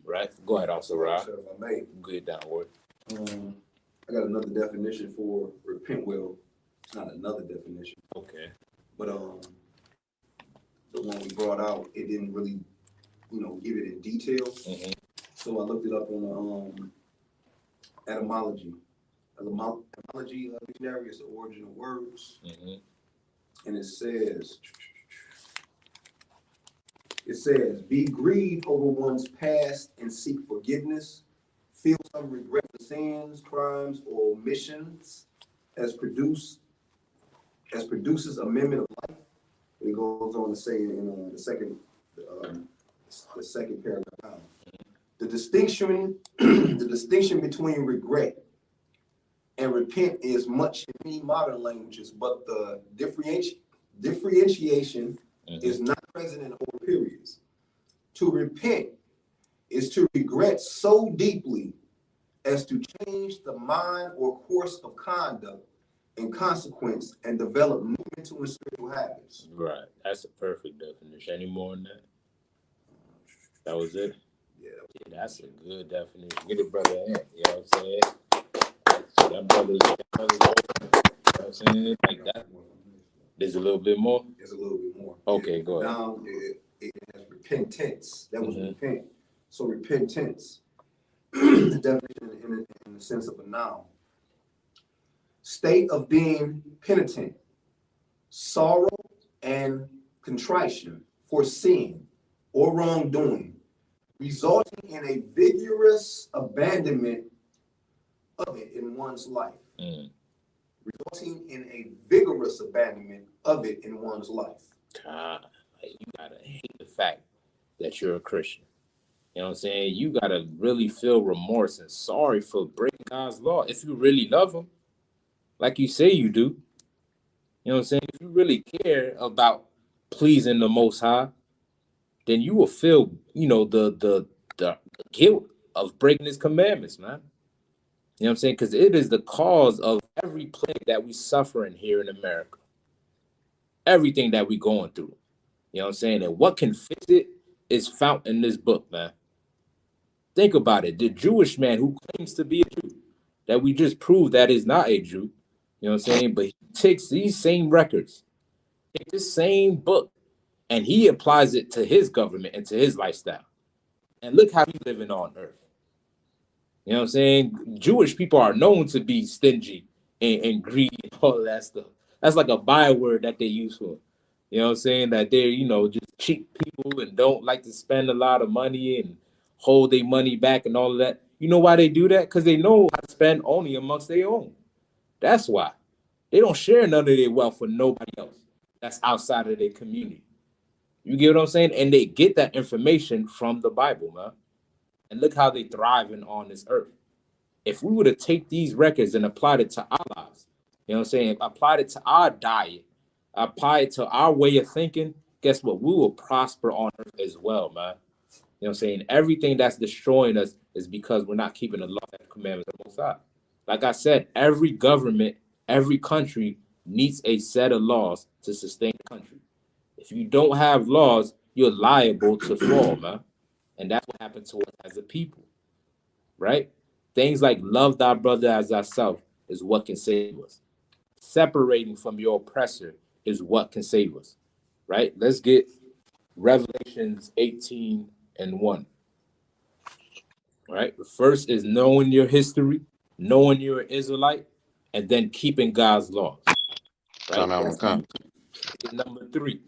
Right? Go ahead, also, Rob. So if I may, Good downward. I got another definition for repent. Well, it's not another definition. Okay. But the one we brought out, it didn't really, give it in detail. Mm-hmm. So I looked it up on etymology. Etymology dictionary is the origin of words. Mm-hmm. And it says, be grieved over one's past and seek forgiveness, feel some regret for sins, crimes, or omissions as produces amendment of life. And it goes on to say in the second paragraph down, the distinction between regret and repent is much in many modern languages, but the differentiation is not present in older periods. To repent is to regret so deeply as to change the mind or course of conduct in consequence and develop new mental and spiritual habits. Right. That's a perfect definition. Any more than that? That was it? Yeah. That's a good definition. Get it, brother. You know what I'm saying? That brother's you know what I'm saying? Like that. There's a little bit more? There's a little bit more. Okay, go ahead. Now it has repentance. That was Mm-hmm. repent. So repentance, the definition in the sense of a noun. State of being penitent, sorrow and contrition for sin or wrongdoing, resulting in a vigorous abandonment of it in one's life. Mm. Resulting in a vigorous abandonment of it in one's life. You gotta hate the fact that you're a Christian. You know what I'm saying? You gotta really feel remorse and sorry for breaking God's law if you really love him, like you say you do. You know what I'm saying? If you really care about pleasing the Most High, then you will feel, the guilt of breaking his commandments, man. You know what I'm saying? Because it is the cause of every plague that we suffering here in America. Everything that we going through. You know what I'm saying? And what can fix it is found in this book, man. Think about it. The Jewish man who claims to be a Jew, that we just proved that is not a Jew. You know what I'm saying? But he takes these same records, takes this same book, and he applies it to his government and to his lifestyle. And look how he's living on earth. You know what I'm saying? Jewish people are known to be stingy and greedy and all of that stuff. That's like a byword that they use for. You know what I'm saying? That they're, just cheap people and don't like to spend a lot of money and hold their money back and all of that. You know why they do that? Because they know how to spend only amongst their own. That's why. They don't share none of their wealth with nobody else that's outside of their community. You get what I'm saying? And they get that information from the Bible, man. And look how they thriving on this earth. If we were to take these records and apply it to our lives, you know what I'm saying? Apply it to our diet, apply it to our way of thinking, guess what? We will prosper on earth as well, man. You know what I'm saying? Everything that's destroying us is because we're not keeping the law and commandments of the Most High. Like I said, every government, every country needs a set of laws to sustain country. If you don't have laws, you're liable to fall, man. And that's what happened to us as a people, right? Things like love thy brother as thyself is what can save us. Separating from your oppressor is what can save us, right? Let's get Revelations 18 and 1. Right? The first is knowing your history, knowing you're an Israelite, and then keeping God's laws. Right? That's number 3.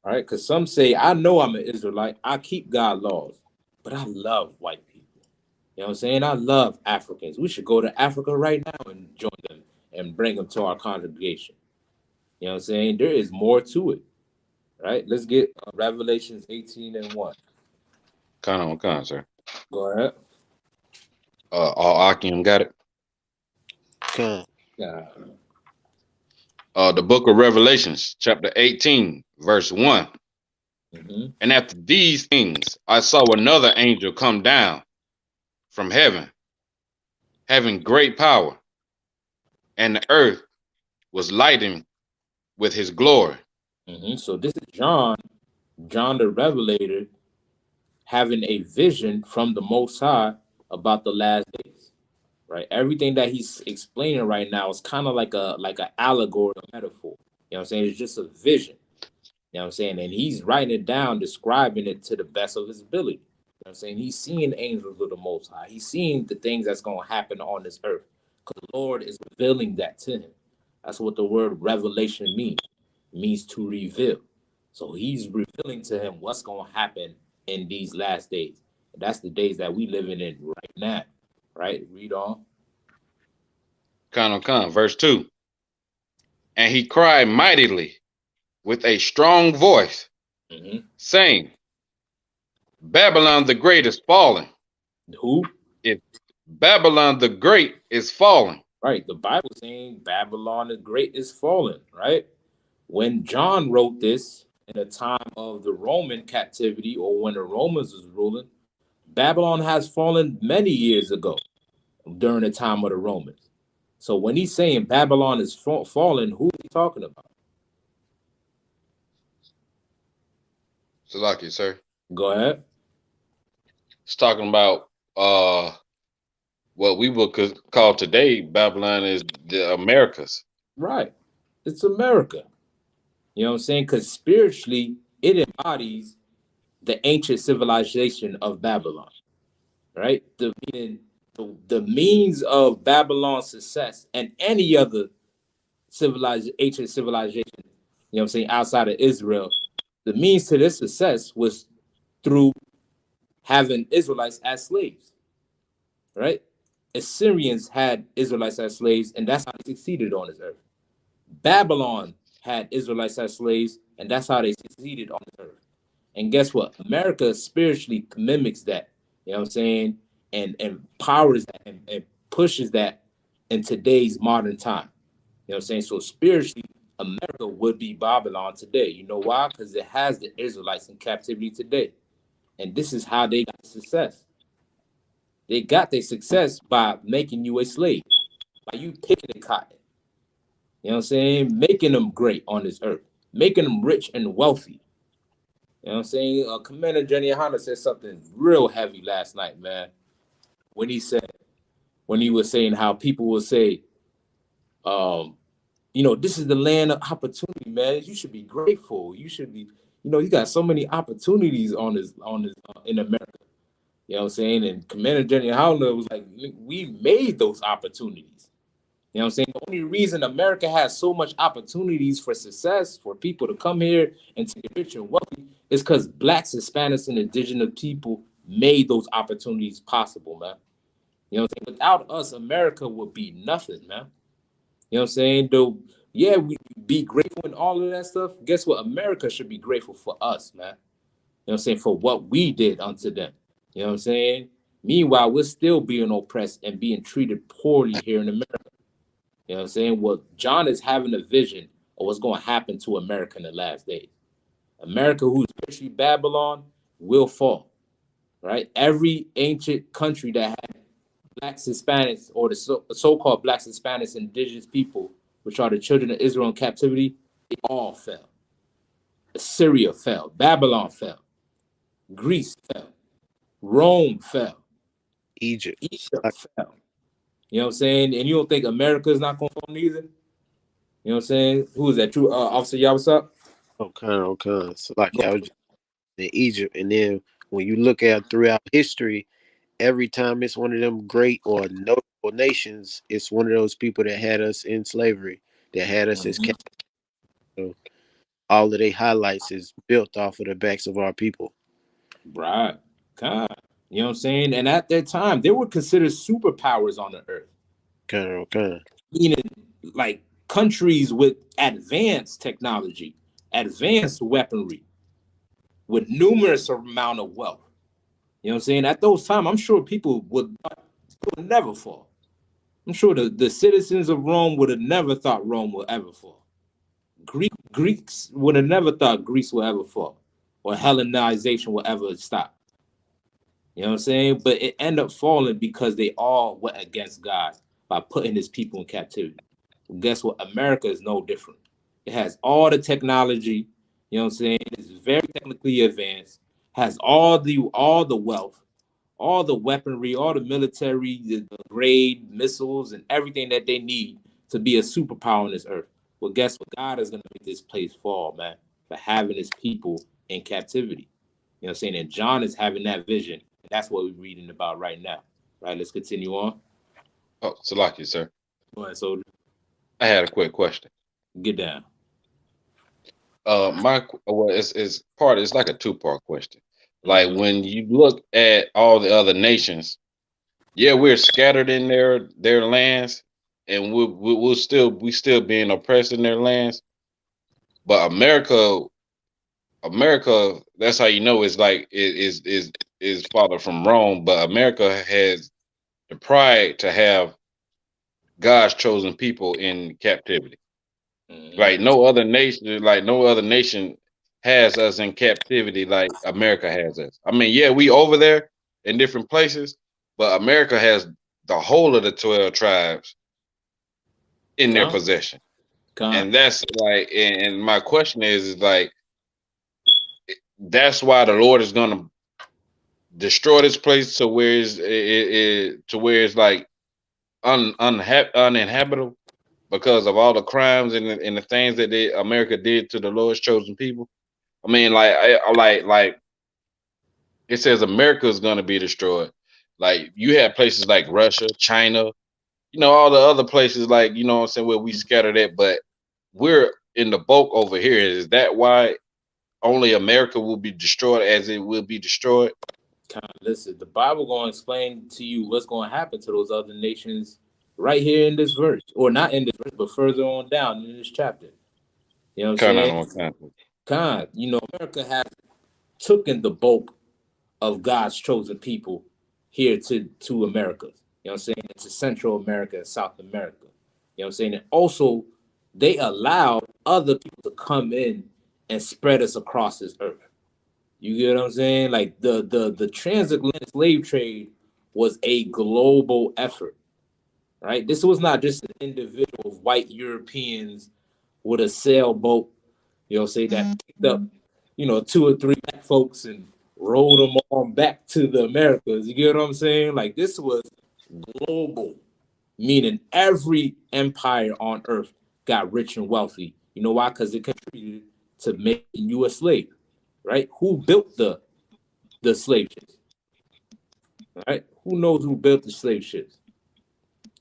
All right, because some say, I know I'm an Israelite, I keep God's laws, but I love white people. You know what I'm saying? I love Africans. We should go to Africa right now and join them and bring them to our congregation. You know what I'm saying? There is more to it. Right? Let's get Revelations 18 and 1. Con, sir. Go ahead. All Akim got it. Yeah. The book of Revelations, chapter 18, verse 1. Mm-hmm. And after these things, I saw another angel come down from heaven, having great power, and the earth was lightened with his glory. Mm-hmm. So this is John the Revelator, having a vision from the Most High about the last days. Right? Everything that he's explaining right now is kind of like an allegory or metaphor. You know what I'm saying? It's just a vision. You know what I'm saying? And he's writing it down, describing it to the best of his ability. You know what I'm saying? He's seeing angels of the Most High. He's seeing the things that's going to happen on this earth. Because the Lord is revealing that to him. That's what the word revelation means. It means to reveal. So he's revealing to him what's going to happen in these last days. And that's the days that we living in right now. Right? Read on. Con, verse 2. And he cried mightily with a strong voice, saying, Babylon the Great is falling. Who? If Babylon the Great is falling. Right. The Bible saying Babylon the Great is fallen, right? When John wrote this in the time of the Roman captivity, or when the Romans was ruling, Babylon has fallen many years ago during the time of the Romans. So when he's saying Babylon is fallen, who is he talking about? Salaki, sir. Go ahead. It's talking about what we would call today Babylon is the Americas. Right. It's America. You know what I'm saying? Because spiritually, it embodies the ancient civilization of Babylon. Right? The means of Babylon's success and any other ancient civilization, you know what I'm saying, outside of Israel, the means to this success was through having Israelites as slaves, right? Assyrians had Israelites as slaves, and that's how they succeeded on this earth. Babylon had Israelites as slaves, and that's how they succeeded on this earth. And guess what? America spiritually mimics that, you know what I'm saying, and empowers that and pushes that in today's modern time. You know what I'm saying? So spiritually, America would be Babylon today. You know why? Because it has the Israelites in captivity today. And this is how they got success. They got their success by making you a slave, by you picking the cotton. You know what I'm saying? Making them great on this earth, making them rich and wealthy. You know what I'm saying? Commander Jenny Honda said something real heavy last night, man. When he was saying how people will say, this is the land of opportunity, man. You should be grateful. You should be, you got so many opportunities on this in America. You know what I'm saying? And Commander Jenny Honda was like, we made those opportunities. You know what I'm saying? The only reason America has so much opportunities for success, for people to come here and to get rich and wealthy, is because Blacks, Hispanics, and indigenous people made those opportunities possible, man. You know what I'm saying? Without us, America would be nothing, man. You know what I'm saying? Though, yeah, we be grateful and all of that stuff. Guess what? America should be grateful for us, man. You know what I'm saying? For what we did unto them. You know what I'm saying? Meanwhile, we're still being oppressed and being treated poorly here in America. You know what I'm saying? Well, John is having a vision of what's going to happen to America in the last days. America, who's spiritually Babylon, will fall, right? Every ancient country that had Blacks, Hispanics, or the so-called Blacks, Hispanics, indigenous people, which are the children of Israel in captivity, They all fell. Assyria fell. Babylon fell. Greece fell. Rome fell. Egypt. Egypt fell. You know what I'm saying? And you don't think America's not going to fall neither? You know what I'm saying? Who is that? True Officer Yawasop? Okay. So like I was just in Egypt, and then when you look at throughout history, every time it's one of them great or notable nations, it's one of those people that had us in slavery, that had us as captives. So all of their highlights is built off of the backs of our people. Right. God. You know what I'm saying? And at that time, they were considered superpowers on the earth. Okay. Meaning, like, countries with advanced technology, advanced weaponry, with numerous amount of wealth. You know what I'm saying? At those times, I'm sure people would never fall. I'm sure the citizens of Rome would have never thought Rome would ever fall. Greeks would have never thought Greece would ever fall, or Hellenization would ever stop. You know what I'm saying? But it ended up falling because they all went against God by putting his people in captivity. Well, guess what? America is no different. It has all the technology, you know what I'm saying? It's very technically advanced, has all the wealth, all the weaponry, all the military, the grade missiles, and everything that they need to be a superpower on this earth. Well, guess what? God is going to make this place fall, man, for having his people in captivity. You know what I'm saying? And John is having that vision. And that's what we're reading about right now. Right, let's continue on. Oh, Salaki, sir. Go ahead, soldier. I had a quick question. Get down. It's like a two-part question. Like when you look at all the other nations, yeah, we're scattered in their lands, and we still being oppressed in their lands. But America, that's how you know it's like it is father from Rome. But America has the pride to have God's chosen people in captivity. Like no other nation has us in captivity like America has us. I mean, yeah, we over there in different places, but America has the whole of the 12 tribes in their possession. And that's like, and my question is like, that's why the Lord is gonna destroy this place to where it's like uninhabitable because of all the crimes and the things that America did to the Lord's chosen people. I mean, like, like it says America is going to be destroyed. Like you have places like Russia, China, all the other places, like, what I'm saying, where we scattered at, but we're in the bulk over here. Is that why only America will be destroyed as it will be destroyed? Listen, the Bible going to explain to you what's going to happen to those other nations right here in this verse, or not in this verse, but further on down in this chapter. You know what I'm saying? America has taken the bulk of God's chosen people here to America. You know what I'm saying? To Central America and South America. You know what I'm saying? And also, they allowed other people to come in and spread us across this earth. You get what I'm saying? Like the transatlantic slave trade was a global effort, right? This was not just an individual of white Europeans with a sailboat, that picked up, 2 or 3 black folks and rolled them on back to the Americas. You get what I'm saying? Like this was global, meaning every empire on earth got rich and wealthy. You know why? Because it contributed to making you a slave. Right? Who built the slave ships? Right? Who knows who built the slave ships?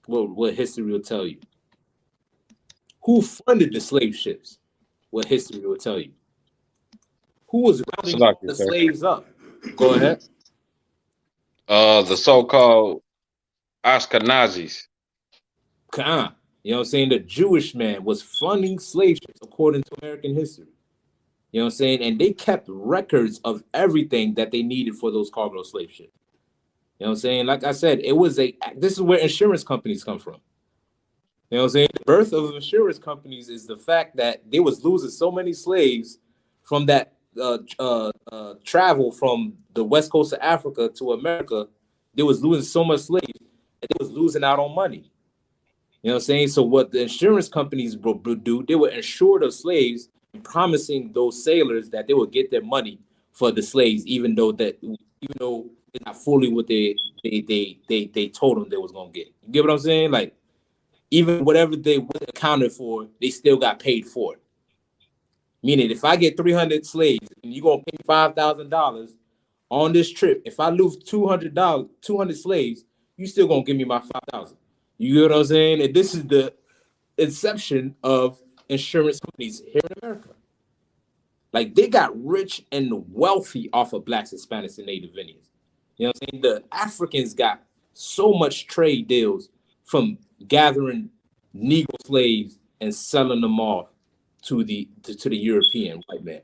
What history will tell you. Who funded the slave ships? What history will tell you. Who was rounding the slaves up? Go ahead. The so-called Ashkenazis. You know what I'm saying? The Jewish man was funding slave ships according to American history. You know what I'm saying? And they kept records of everything that they needed for those cargo slave ships. You know what I'm saying? Like I said, this is where insurance companies come from. You know what I'm saying? The birth of insurance companies is the fact that they was losing so many slaves from that travel from the west coast of Africa to America. They was losing so much slaves that they was losing out on money. You know You know what I'm saying? So what the insurance companies would do, they would insure the slaves, promising those sailors that they would get their money for the slaves, even though they're not fully what they told them they was gonna get. You get what I'm saying? Like even whatever they was accounted for, they still got paid for it. Meaning, if I get 300 slaves and you're gonna pay me $5,000 on this trip, if I lose $200, 200 slaves, you still gonna give me my 5,000. You get what I'm saying? And this is the inception of insurance companies here in America. Like they got rich and wealthy off of blacks, Hispanics, and Native Indians. You know what I'm saying? The Africans got so much trade deals from gathering Negro slaves and selling them off to the European white man.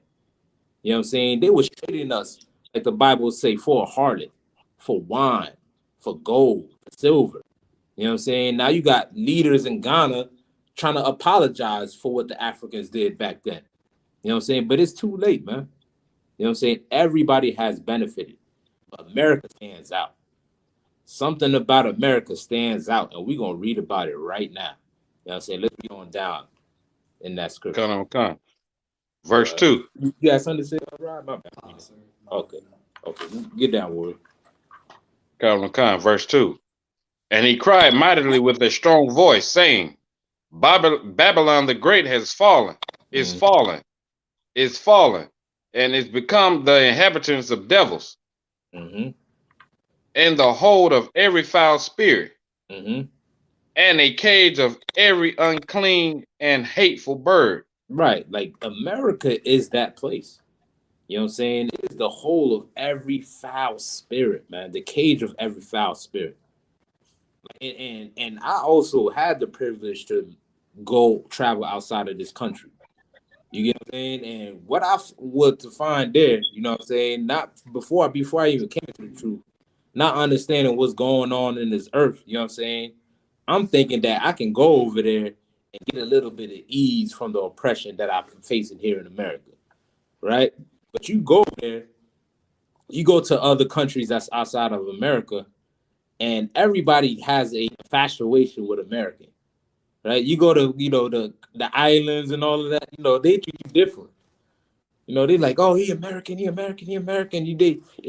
You know what I'm saying? They was trading us, like the Bible say, for a harlot, for wine, for gold, for silver. You know what I'm saying? Now you got leaders in Ghana trying to apologize for what the Africans did back then. You know what I'm saying? But it's too late, man. You know what I'm saying? Everybody has benefited. But America stands out. Something about America stands out, and we're going to read about it right now. You know what I'm saying? Let's be on down in that scripture. Come. Verse 2. You guys understand? Right? My bad. Okay. Get down, Warrior. Come. Verse 2. And he cried mightily with a strong voice, saying, Babylon the Great has fallen, is fallen, and is become the inhabitants of devils, and the hold of every foul spirit, and a cage of every unclean and hateful bird. Right. Like America is that place. You know what I'm saying? It is the whole of every foul spirit, man. The cage of every foul spirit. And I also had the privilege to go travel outside of this country. You get what I'm saying? And what I was to find there, you know what I'm saying? Not before I even came to the truth, not understanding what's going on in this earth, you know what I'm saying? I'm thinking that I can go over there and get a little bit of ease from the oppression that I'm facing here in America, right? But you go there, you go to other countries that's outside of America, and everybody has a infatuation with American, right? You go to, the islands and all of that, they treat you different. They like, oh, he American. They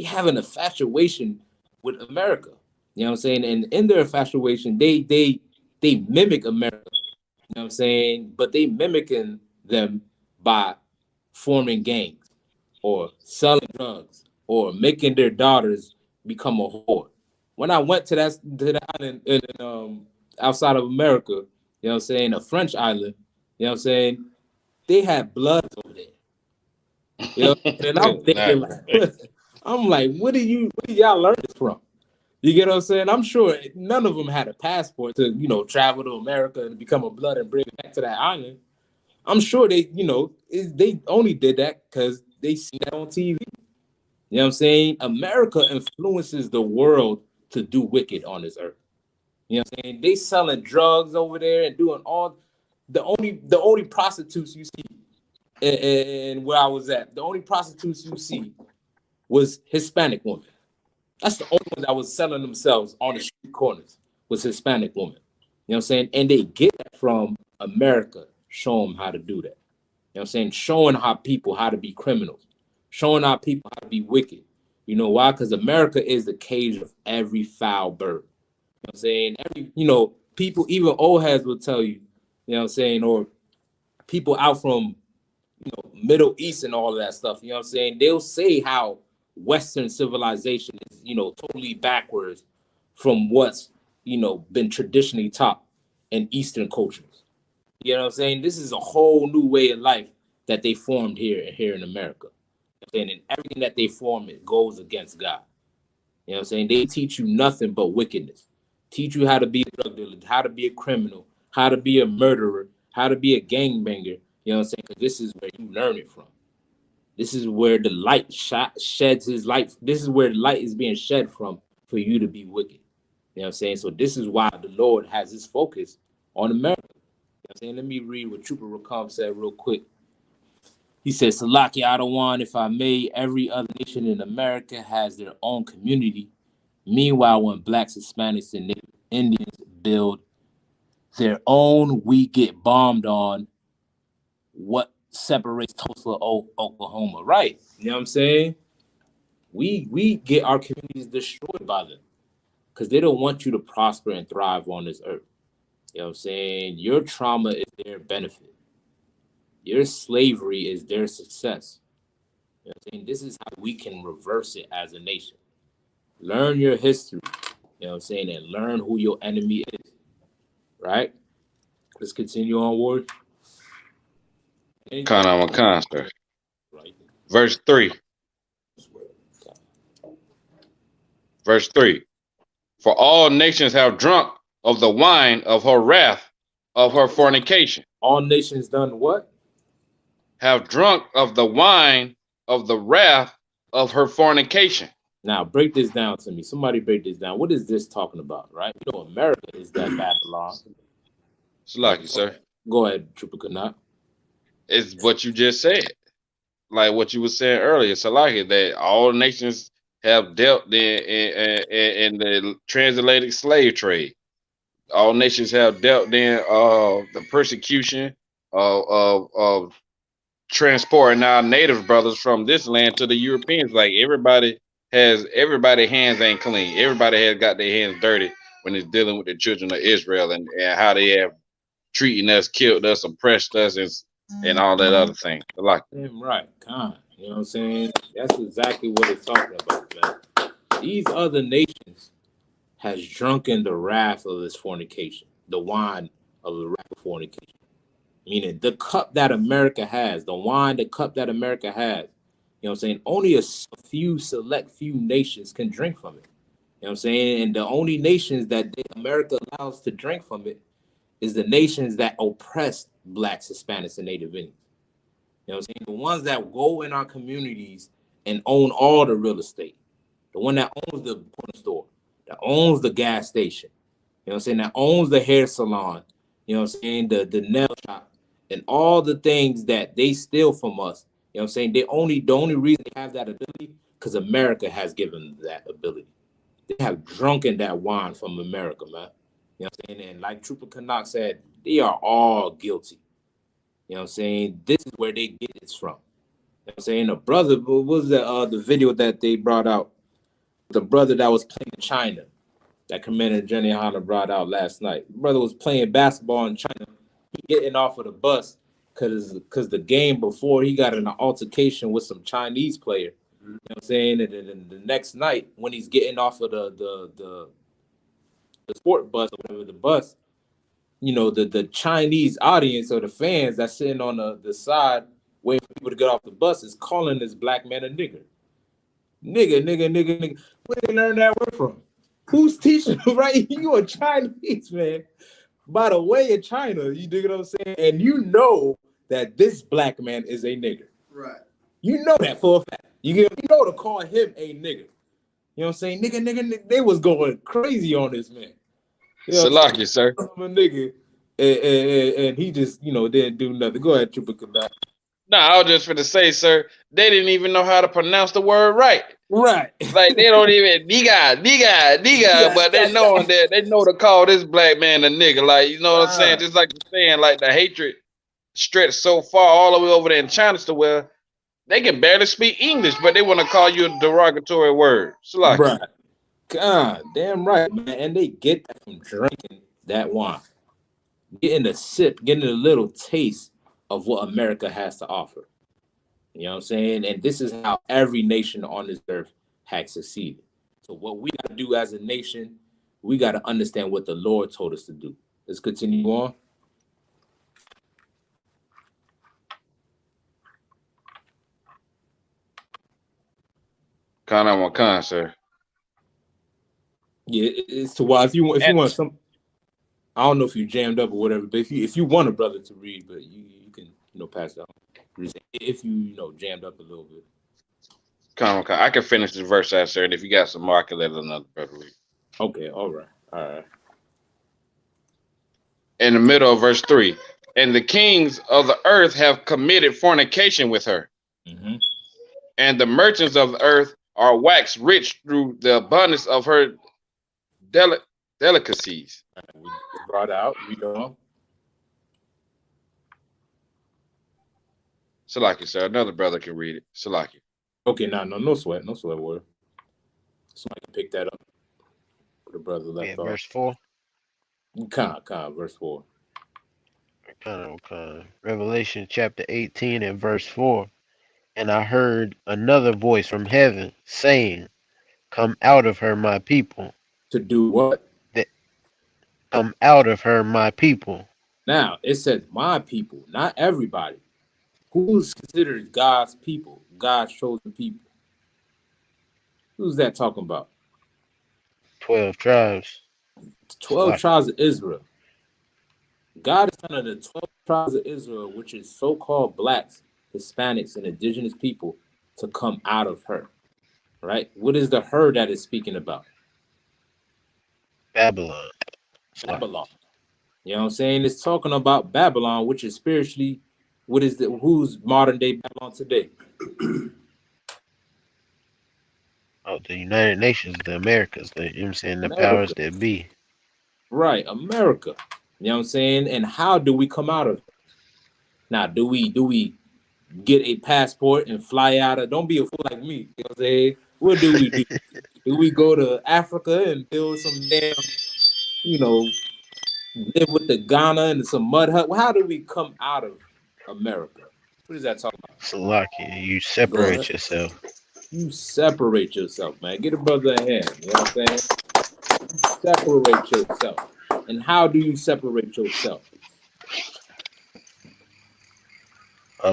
have an infatuation with America. You know what I'm saying? And in their infatuation, they mimic America. You know what I'm saying? But they mimicking them by forming gangs or selling drugs or making their daughters become a whore. When I went to the island in outside of America, you know what I'm saying, a French island, you know what I'm saying, they had bloods over there. You know, and I'm thinking where do y'all learn this from? You get what I'm saying? I'm sure none of them had a passport to, travel to America and become a blood and bring it back to that island. I'm sure they only did that because they see that on TV. You know what I'm saying? America influences the world to do wicked on this earth. You know what I'm saying? They selling drugs over there and doing all the only prostitutes you see and where I was at, the only prostitutes you see was Hispanic women. That's the only ones that was selling themselves on the street corners was Hispanic women. You know what I'm saying? And they get that from America, show them how to do that. You know what I'm saying? Showing how to be criminals, showing our people how to be wicked. You know why? Because America is the cage of every foul bird. You know what I'm saying? People, even old heads will tell you, you know what I'm saying, or people out from Middle East and all of that stuff, you know what I'm saying? They'll say how Western civilization is, totally backwards from what's, been traditionally taught in Eastern cultures. You know what I'm saying? This is a whole new way of life that they formed here in America. You know and everything that they form, it goes against God. You know what I'm saying? They teach you nothing but wickedness. Teach you how to be a drug dealer, how to be a criminal, how to be a murderer, how to be a gangbanger. You know what I'm saying? Because this is where you learn it from. This is where the light sheds his light. This is where the light is being shed from for you to be wicked. You know what I'm saying? So this is why the Lord has his focus on America. You know what I'm saying? Let me read what Trooper Rakam said real quick. He says, Salaki Adawan, if I may, every other nation in America has their own community. Meanwhile, when blacks, Hispanics, and Native Indians build their own. We get bombed on. What separates Tulsa, Oklahoma, right? You know what I'm saying? We get our communities destroyed by them because they don't want you to prosper and thrive on this earth. You know what I'm saying? Your trauma is their benefit. Your slavery is their success. You know what I'm saying? This is how we can reverse it as a nation. Learn your history. You know what I'm saying? And learn who your enemy is. Right? Let's continue on, Ward. Con on con, sir. Right. Verse 3. Verse 3. For all nations have drunk of the wine of her wrath, of her fornication. All nations done what? Have drunk of the wine of the wrath of her fornication. Now, break this down to me. Somebody break this down. What is this talking about, right? You know, America is that Babylon. It's lucky, sir. Go ahead, Trooper Canuck. It's what you just said. Like what you were saying earlier, Salaki, that all nations have dealt in the transatlantic slave trade. All nations have dealt in the persecution of transporting our native brothers from this land to the Europeans. Like everybody hands ain't clean. Everybody has got their hands dirty when it's dealing with the children of Israel and how they have treating us, killed us, oppressed us, and all that other thing. Like right, God. You know what I'm saying? That's exactly what it's talking about, man. These other nations has drunken the wrath of this fornication, the wine of the wrath of fornication. Meaning the cup that America has, the wine, the cup that America has, you know what I'm saying? Only a few select few nations can drink from it. You know what I'm saying? And the only nations that America allows to drink from it is the nations that oppress Blacks, Hispanics, and Native Indians. You know what I'm saying? The ones that go in our communities and own all the real estate. The one that owns the corner store, that owns the gas station, you know what I'm saying, that owns the hair salon, you know what I'm saying, the nail shop, and all the things that they steal from us. You know what I'm saying? The only reason they have that ability because America has given them that ability. They have drunken that wine from America, man. You know what I'm saying? And like Trooper Canuck said, they are all guilty. You know what I'm saying? This is where they get this from. You know what I'm saying? The brother, what was the video that they brought out? The brother that was playing in China, that Commander Jenny Hanna brought out last night. The brother was playing basketball in China. He getting off of the bus because the game before he got in an altercation with some Chinese player. You know what I'm saying? And then the next night when he's getting off of the sport bus or whatever, the bus, you know, the Chinese audience or the fans that's sitting on the side waiting for people to get off the bus is calling this black man a nigger. Nigga. Where they learn that word from? Who's teaching you, right? You a Chinese, man. By the way, in China, you dig what I'm saying? And you know that this black man is a nigger. Right. You know that for a fact. You know to call him a nigger. You know what I'm saying? Nigga. They was going crazy on this man. You know what I'm saying? sir. I'm a nigga. And he just, you know, didn't do nothing. Go ahead, Trooper Canuck. No, I was just gonna say, sir, they didn't even know how to pronounce the word right. Right. Like they don't even nigga, but they know to call this black man a nigga. Like, you know what I'm saying? Just like you're saying, like the hatred stretched so far all the way over there in China to where they can barely speak English, but they want to call you a derogatory word. So like, right. God, damn right, man. And they get that from drinking that wine. Getting a sip, getting a little taste of what America has to offer. You know what I'm saying? And this is how every nation on this earth has succeeded. So what we got to do as a nation, we got to understand what the Lord told us to do. Let's continue on. Con, sir. Yeah, it's to why if you want some, I don't know if you jammed up or whatever, but if you want a brother to read, but you can pass it on. If you jammed up a little bit. Con. I can finish this verse out, sir, and if you got some more, I can let another brother read. Okay, all right. In the middle of verse 3, and the kings of the earth have committed fornication with her, and the merchants of the earth are waxed rich through the abundance of her delicacies. We brought out, read on. Salaki, sir. Another brother can read it. Salaki. Okay, no sweat, word. Somebody can pick that up. The brother Yeah, left off. verse 4. Verse 4. Revelation chapter 18 and verse 4. And I heard another voice from heaven saying, "Come out of her, my people." To do what? That come out of her, my people. Now it says my people, not everybody. Who's considered God's people, God's chosen people? Who's that talking about? 12 tribes. 12 tribes of Israel. God is telling the 12 tribes of Israel, which is so-called blacks, Hispanics, and indigenous people, to come out of her. Right? What is the her that is speaking about? Babylon. Babylon. You know what I'm saying? It's talking about Babylon, which is spiritually, who's modern day Babylon today? Oh, the United Nations, the Americas, you know what I'm saying, the powers America. that be. Right, America. You know what I'm saying? And how do we come out of it? Now, do we get a passport and fly out of? Don't be a fool like me. You know what I'm saying? What do we do? Do we go to Africa and build some damn, live with the Ghana and some mud hut? How do we come out of America? What is that talking about? Salaki, you Go separate ahead. yourself. You separate yourself, man. Get a brother a hand. You know what I'm saying? Separate yourself. And how do you separate yourself?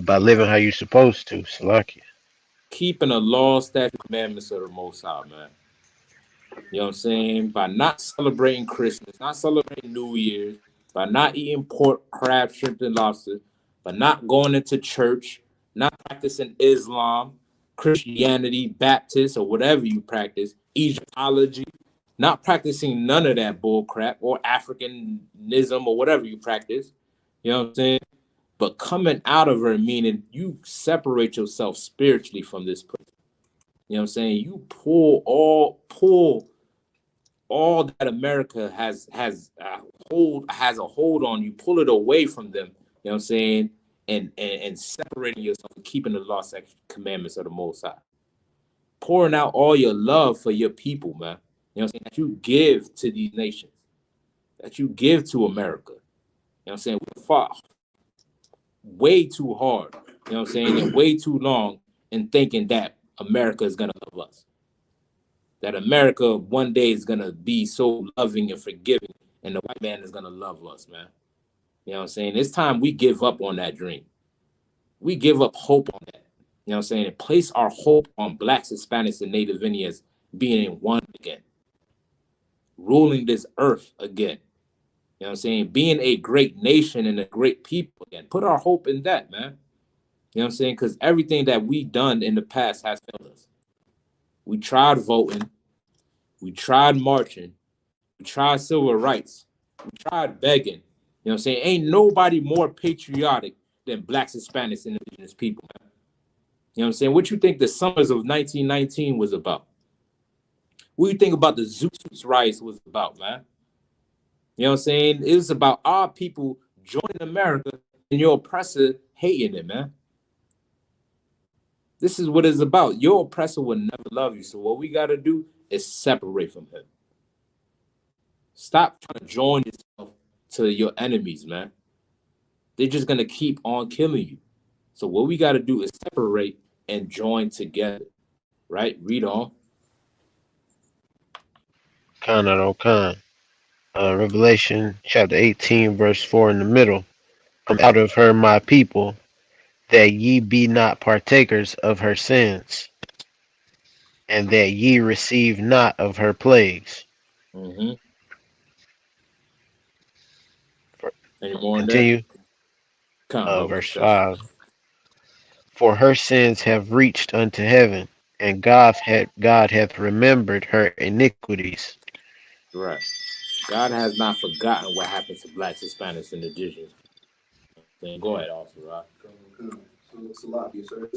By living how you're supposed to, Salaki. Keeping the law, statute, commandments of the Most High, man. You know what I'm saying? By not celebrating Christmas, not celebrating New Year's, by not eating pork, crab, shrimp, and lobster, by not going into church, not practicing Islam, Christianity, Baptist, or whatever you practice, Egyptology, not practicing none of that bull crap, or Africanism, or whatever you practice. You know what I'm saying? But coming out of her, meaning you separate yourself spiritually from this person. You know what I'm saying? You pull all that America has a hold on you, pull it away from them. You know what I'm saying? And separating yourself and keeping the law, statutes, commandments of the Most High. Pouring out all your love for your people, man. You know what I'm saying? That you give to these nations, that you give to America. You know what I'm saying? We fought way too hard, you know what I'm saying, and way too long in thinking that America is gonna love us. That America one day is gonna be so loving and forgiving, and the white man is gonna love us, man. You know what I'm saying? It's time we give up on that dream. We give up hope on that. You know what I'm saying? And place our hope on blacks, Hispanics, and Native Indians being in one again, ruling this earth again. You know what I'm saying? Being a great nation and a great people again. Put our hope in that, man. You know what I'm saying? Because everything that we done in the past has failed us. We tried voting. We tried marching. We tried civil rights. We tried begging. You know what I'm saying? Ain't nobody more patriotic than blacks, Hispanics, and indigenous people, man. You know what I'm saying? What you think the summers of 1919 was about? What do you think about the Zoot riots was about, man? You know what I'm saying? It was about our people joining America and your oppressor hating it, man. This is what it's about. Your oppressor will never love you. So what we got to do is separate from him. Stop trying to join yourself to your enemies, man. They're just going to keep on killing you. So what we got to do is separate and join together, right? Read on. Khan. Revelation chapter 18, verse 4 in the middle. Come out of her, my people, that ye be not partakers of her sins, and that ye receive not of her plagues. Mm-hmm. Any more on that? Continue. Come, Verse 5. For her sins have reached unto heaven, and God hath remembered her iniquities. right. God has not forgotten what happened to blacks, Hispanics, and indigenous. Then go ahead, also, right? So, Salakia, sir,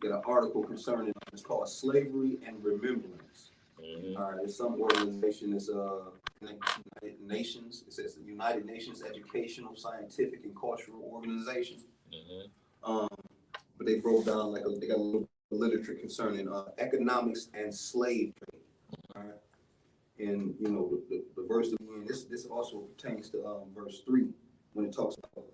got an article concerning it's called Slavery and Remembrance. All right, there's some organization that's United Nations. It says the United Nations Educational, Scientific, and Cultural Organization. But they broke down they got a little literature concerning economics and slave trade. All right, and the verse that we in, this also pertains to verse 3 when it talks about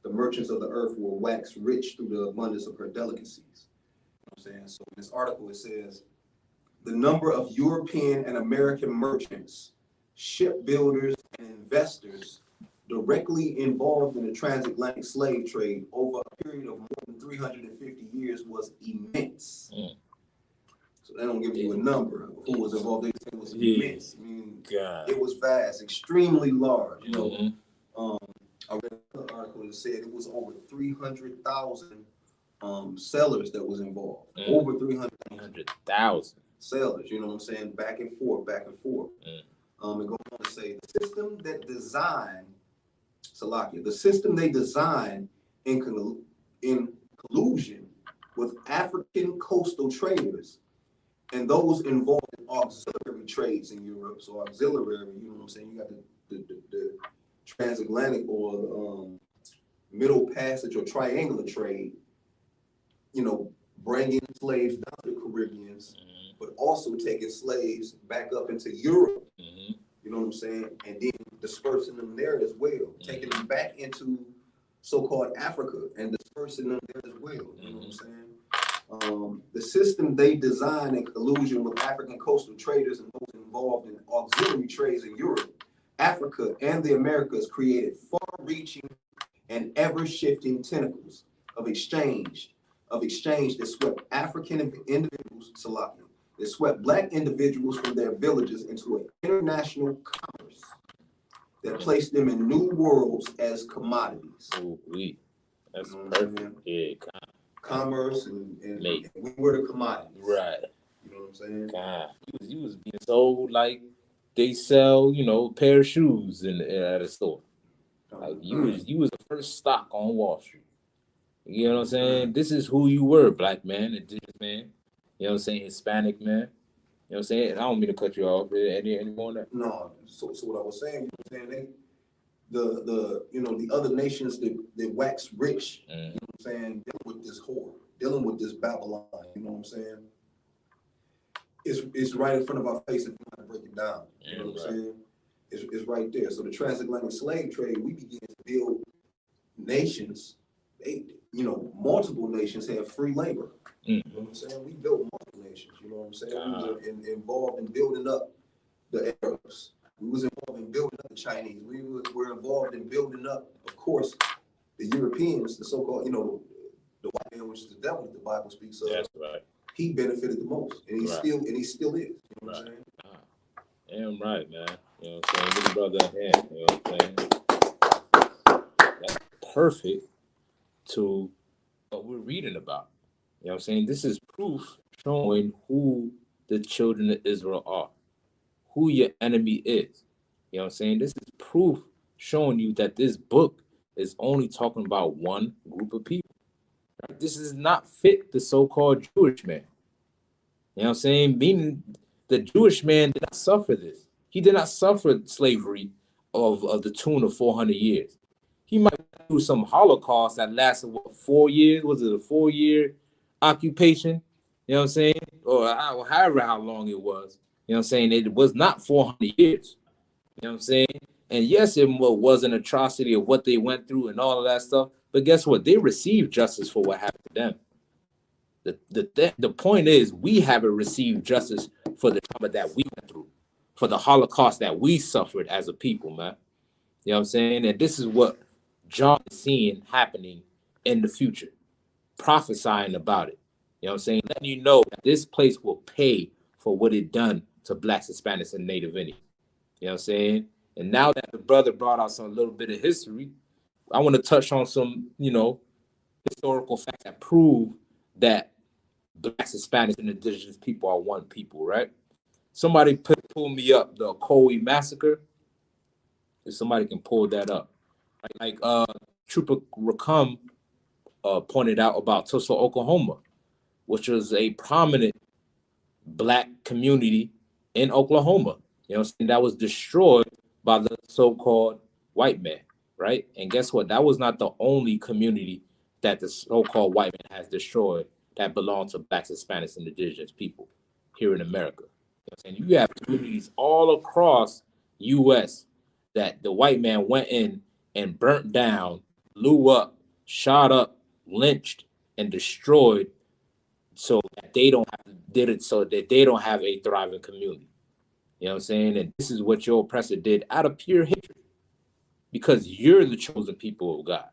the merchants of the earth will wax rich through the abundance of her delicacies. You know what I'm saying? So in this article it says the number of European and American merchants, shipbuilders, and investors directly involved in the transatlantic slave trade over a period of more than 350 years was immense. So they don't give you a number of who was involved. They say it was immense. I mean, it was vast, extremely large. I read an article that said it was over 300,000 sellers that was involved. Over 300,000 sellers. You know what I'm saying? Back and forth, back and forth. And go on to say the system that designed Salakia, the system they designed in collusion with African coastal traders and those involved in auxiliary trades in Europe. So auxiliary, you know what I'm saying? You got the transatlantic or the middle passage or triangular trade, bringing slaves down to the Caribbeans, but also taking slaves back up into Europe. You know what I'm saying? And then dispersing them there as well, taking them back into so-called Africa and dispersing them there as well. You know what I'm saying? The system they designed in collusion with African coastal traders and those involved in auxiliary trades in Europe, Africa, and the Americas created far-reaching and ever-shifting tentacles of exchange that swept African individuals, Salakia, that swept Black individuals from their villages into an international commerce that placed them in new worlds as commodities. That's perfect. Yeah, commerce and we were the commodities. Right. You know what I'm saying? God, you was being sold like they sell, a pair of shoes at a store. Like you was the first stock on Wall Street. You know what I'm saying? This is who you were, Black man, Indigenous man. You know what I'm saying? Hispanic man. You know what I'm saying? I don't mean to cut you off. Any more on that? No. So what I was saying, you know what I'm saying? The other nations that wax rich, you know what I'm saying, dealing with this whore, dealing with this Babylon, you know what I'm saying? It's right in front of our face if we want to break it down. You know what I'm saying? It's right there. So the transatlantic slave trade, we began to build nations. Multiple nations have free labor. You know what I'm saying? We built multiple nations. You know what I'm saying? We was involved in building up the Arabs. We was involved in building up the Chinese. We were involved in building up, of course, the Europeans, the so-called, the white man, which is the devil that the Bible speaks of. That's right. He benefited the most, and he still is. You know what I'm saying? Damn right, man. You know what I'm saying? Look brother hand. You know what I'm saying? That's perfect to what we're reading about. You know what I'm saying? This is proof showing who the children of Israel are, who your enemy is. You know what I'm saying? This is proof showing you that this book is only talking about one group of people. Right? This is not fit the so-called Jewish man. You know what I'm saying? Meaning the Jewish man did not suffer this. He did not suffer slavery of the tune of 400 years. He might do some Holocaust that lasted, 4 years? Was it a 4-year occupation? You know what I'm saying? Or however how long it was. You know what I'm saying? It was not 400 years. You know what I'm saying? And yes, it was an atrocity of what they went through and all of that stuff. But guess what? They received justice for what happened to them. The point is, we haven't received justice for the trauma that we went through, for the Holocaust that we suffered as a people, man. You know what I'm saying? And this is what John is seeing happening in the future, prophesying about it. You know what I'm saying? Letting you know that this place will pay for what it done to Blacks, Hispanics, and Native Indians. You know what I'm saying? And now that the brother brought out some little bit of history, I want to touch on some, historical facts that prove that Blacks, Hispanics, and Indigenous people are one people, right? Somebody pull me up the Ocoee Massacre. If somebody can pull that up. Like Trooper Rackham pointed out about Tulsa, Oklahoma, which was a prominent Black community in Oklahoma. You know what I'm saying? That was destroyed by the so-called white man, right? And guess what? That was not the only community that the so-called white man has destroyed that belonged to blacks, Hispanics, and indigenous people here in America. You know what I'm saying? You have communities all across U.S. that the white man went in and burnt down, blew up, shot up, lynched, and destroyed so that they don't have did it so that they don't have a thriving community. You know what I'm saying? And this is what your oppressor did out of pure hatred because you're the chosen people of God.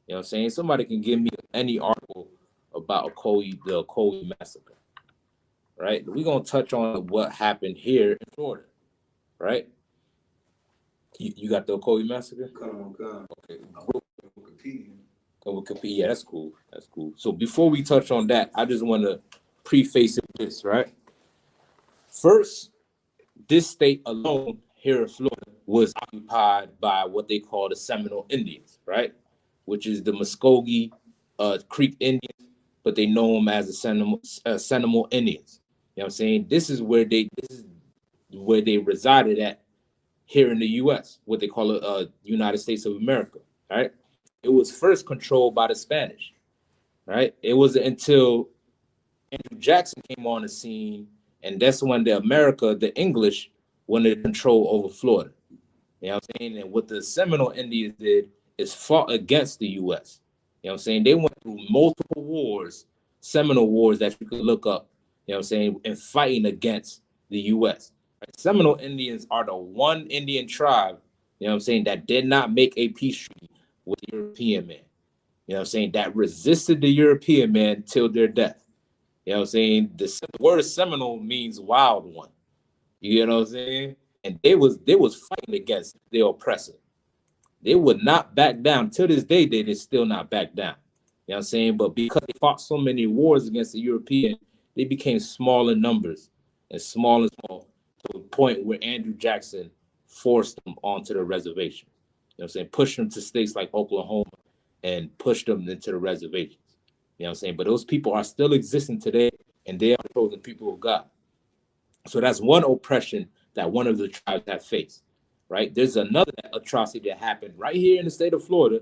You know what I'm saying? Somebody can give me any article about the Ocoee massacre, right? We're going to touch on what happened here in Florida, right? You got the Ocoee massacre? Come on. Okay. Wikipedia. Wikipedia. Yeah, that's cool. That's cool. So before we touch on that, I just want to preface it with this, right? First, this state alone here in Florida was occupied by what they call the Seminole Indians, right? Which is the Muskogee Creek Indians, but they know them as the Seminole Indians. You know what I'm saying? This is where they resided at here in the U.S., what they call it United States of America, right? It was first controlled by the Spanish, right? It wasn't until Andrew Jackson came on the scene, and that's when the English, wanted control over Florida. You know what I'm saying? And what the Seminole Indians did is fought against the U.S. You know what I'm saying? They went through multiple wars, Seminole wars that you could look up, you know what I'm saying, and fighting against the U.S. Right? Seminole Indians are the one Indian tribe, you know what I'm saying, that did not make a peace treaty with the European man. You know what I'm saying? That resisted the European man till their death. You know what I'm saying? The word Seminole means wild one. You know what I'm saying? And they was fighting against their oppressor. They would not back down. Till this day, they did still not back down. You know what I'm saying? But because they fought so many wars against the European, they became small in numbers and small to the point where Andrew Jackson forced them onto the reservation. You know what I'm saying? Pushed them to states like Oklahoma and pushed them into the reservations. You know what I'm saying? But those people are still existing today, and they are the chosen people of God. So that's one oppression that one of the tribes have faced, right? There's another atrocity that happened right here in the state of Florida.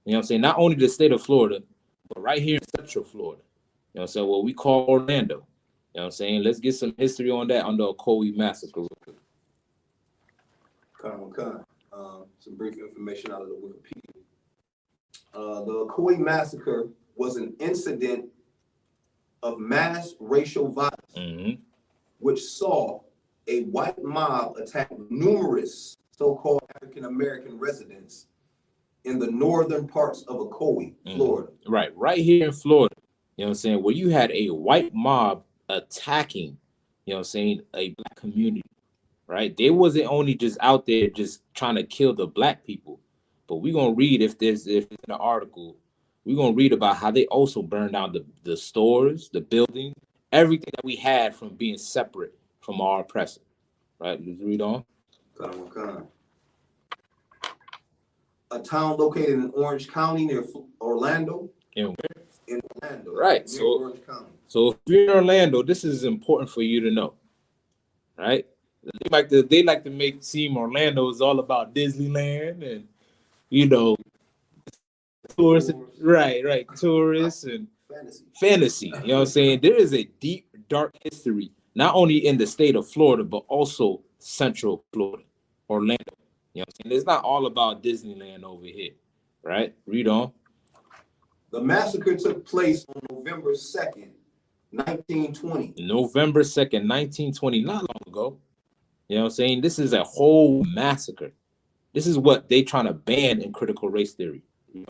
You know what I'm saying? Not only the state of Florida, but right here in Central Florida. You know what I'm saying? What we call Orlando. You know what I'm saying? Let's get some history on that on the Ocoee massacre. Some brief information out of the Wikipedia. The Ocoee massacre was an incident of mass racial violence, which saw a white mob attack numerous so-called African-American residents in the northern parts of Ocoee, Florida. Right here in Florida, you know what I'm saying, where you had a white mob attacking, you know what I'm saying, a black community, right? They wasn't only just out there just trying to kill the black people, but we're going to read if it's in the article, we're going to read about how they also burned down the stores, the buildings, everything that we had from being separate from our oppressor, right? Let's read on. A town located in Orange County near Orlando. In where? In Orlando. Right. So if you're in Orlando, this is important for you to know, right? They like to make seem Orlando is all about Disneyland and, you know, tourists, right, tourists and fantasy. You know what I'm saying? There is a deep, dark history, not only in the state of Florida, but also Central Florida, Orlando. You know what I'm saying? It's not all about Disneyland over here, right? Read on. The massacre took place on November 2nd, 1920. November 2nd, 1920, not long ago. You know what I'm saying? This is a whole massacre. This is what they trying to ban in critical race theory. You know?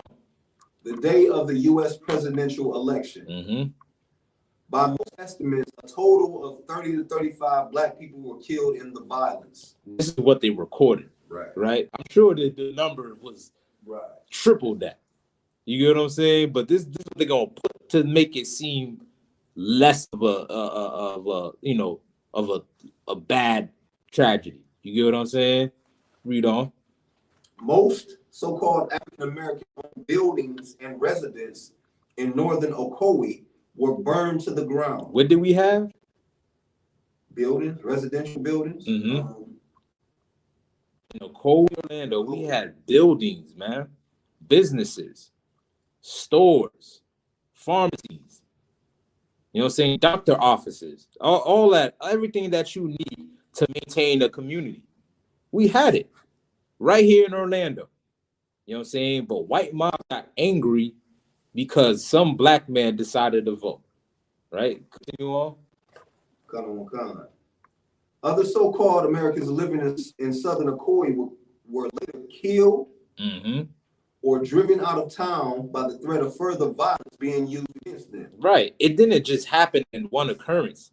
The day of the U.S. presidential election. By most estimates, a total of 30 to 35 black people were killed in the violence. This is what they recorded. Right? I'm sure that the number was triple that. You get what I'm saying? But this is what they're gonna put to make it seem less of a bad tragedy. You get what I'm saying? Read on. Most so-called African-American buildings and residents in northern Ocoee were burned to the ground. What did we have? buildings, residential buildings. Mm-hmm. In Ocoee, Orlando, we had buildings, man, businesses, stores, pharmacies, you know what I'm saying, doctor offices, all that, everything that you need to maintain a community. We had it right here in Orlando. You know what I'm saying? But white mob got angry because some black man decided to vote. Right? Continue on. Other so-called Americans living in southern Ocoee were later killed or driven out of town by the threat of further violence being used against them. Right. It didn't just happen in one occurrence,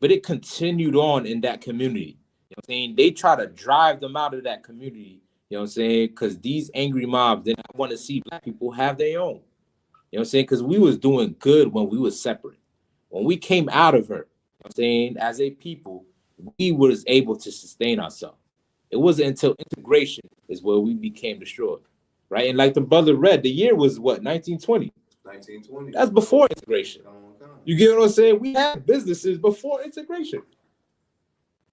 but it continued on in that community. You know what I'm saying? They try to drive them out of that community, you know what I'm saying? Because these angry mobs did not want to see black people have their own. You know what I'm saying? Because we was doing good when we was separate. When we came out of her, you know what I'm saying, as a people, we was able to sustain ourselves. It wasn't until integration is where we became destroyed. Right? And like the brother read, the year was what, 1920? 1920. That's before integration. You get what I'm saying? We had businesses before integration.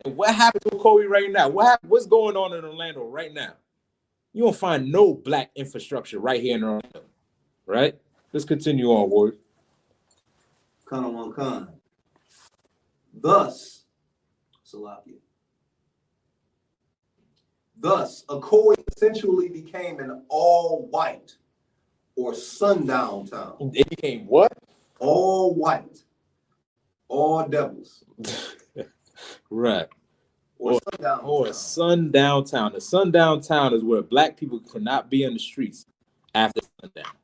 And what happened to Ocoee right now? What's going on in Orlando right now? You won't find no black infrastructure right here in Orlando. Right? Let's continue on, Ward. Thus, Ocoee essentially became an all-white or sundown town. It became what? All white, all devils. Right. Or sundown town. A sundown town. The sundown town is where black people cannot be in the streets after sundown.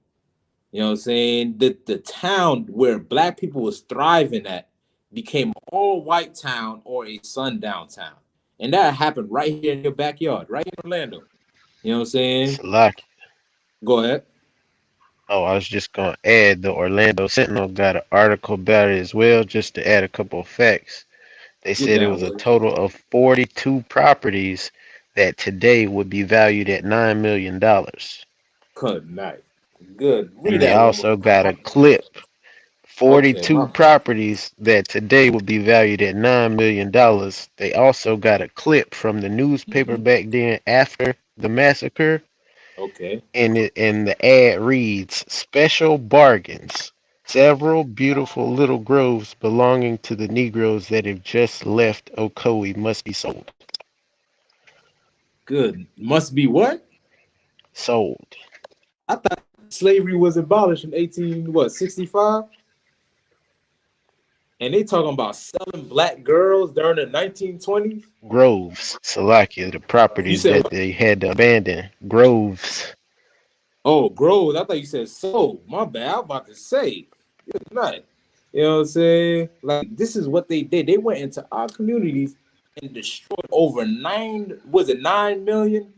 You know what I'm saying? The town where black people was thriving at became an all-white town or a sundown town. And that happened right here in your backyard, right in Orlando. You know what I'm saying? Go ahead. Oh, I was just going to add the Orlando Sentinel got an article about it as well, just to add a couple of facts. They said it was a total of 42 properties that today would be valued at $9 million. Good night. Good. And they also got a clip. 42 properties that today would be valued at $9 million. They also got a clip from the newspaper back then after the massacre. Okay. And the ad reads, "Special bargains. Several beautiful little groves belonging to the Negroes that have just left Ocoee must be sold." Good. Must be what? Sold. I thought slavery was abolished in 1865? And they talking about selling black girls during the 1920s? Groves, Salakia, the properties that they had to abandon. Groves. Oh, groves. I thought you said sold. My bad. I was about to say. Good night. You know what I'm saying? Like, this is what they did. They went into our communities and destroyed over $9 million?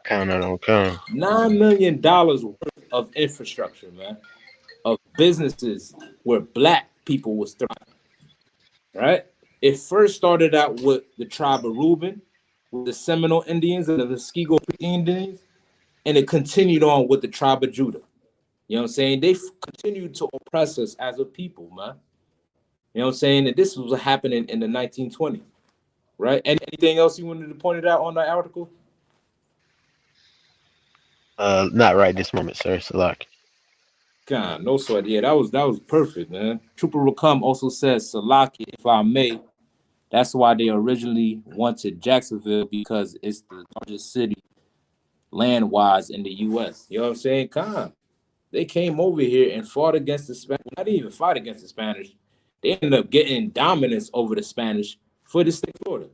Count on count. $9 million worth of infrastructure, man. Of businesses where black people was thriving. Right? It first started out with the tribe of Reuben, with the Seminole Indians and the Muskego Indians, and it continued on with the tribe of Judah. You know what I'm saying? They continued to oppress us as a people, man. You know what I'm saying? And this was happening in the 1920s, right? Anything else you wanted to point it out on that article? Not right this moment, sir. Salak. God, no sweat. Yeah, that was perfect, man. Trooper Rakam also says, Salaki, if I may, that's why they originally wanted Jacksonville, because it's the largest city land-wise in the U.S. You know what I'm saying? They came over here and fought against the Spanish. Not even fight against the Spanish. They ended up getting dominance over the Spanish for the state of Florida.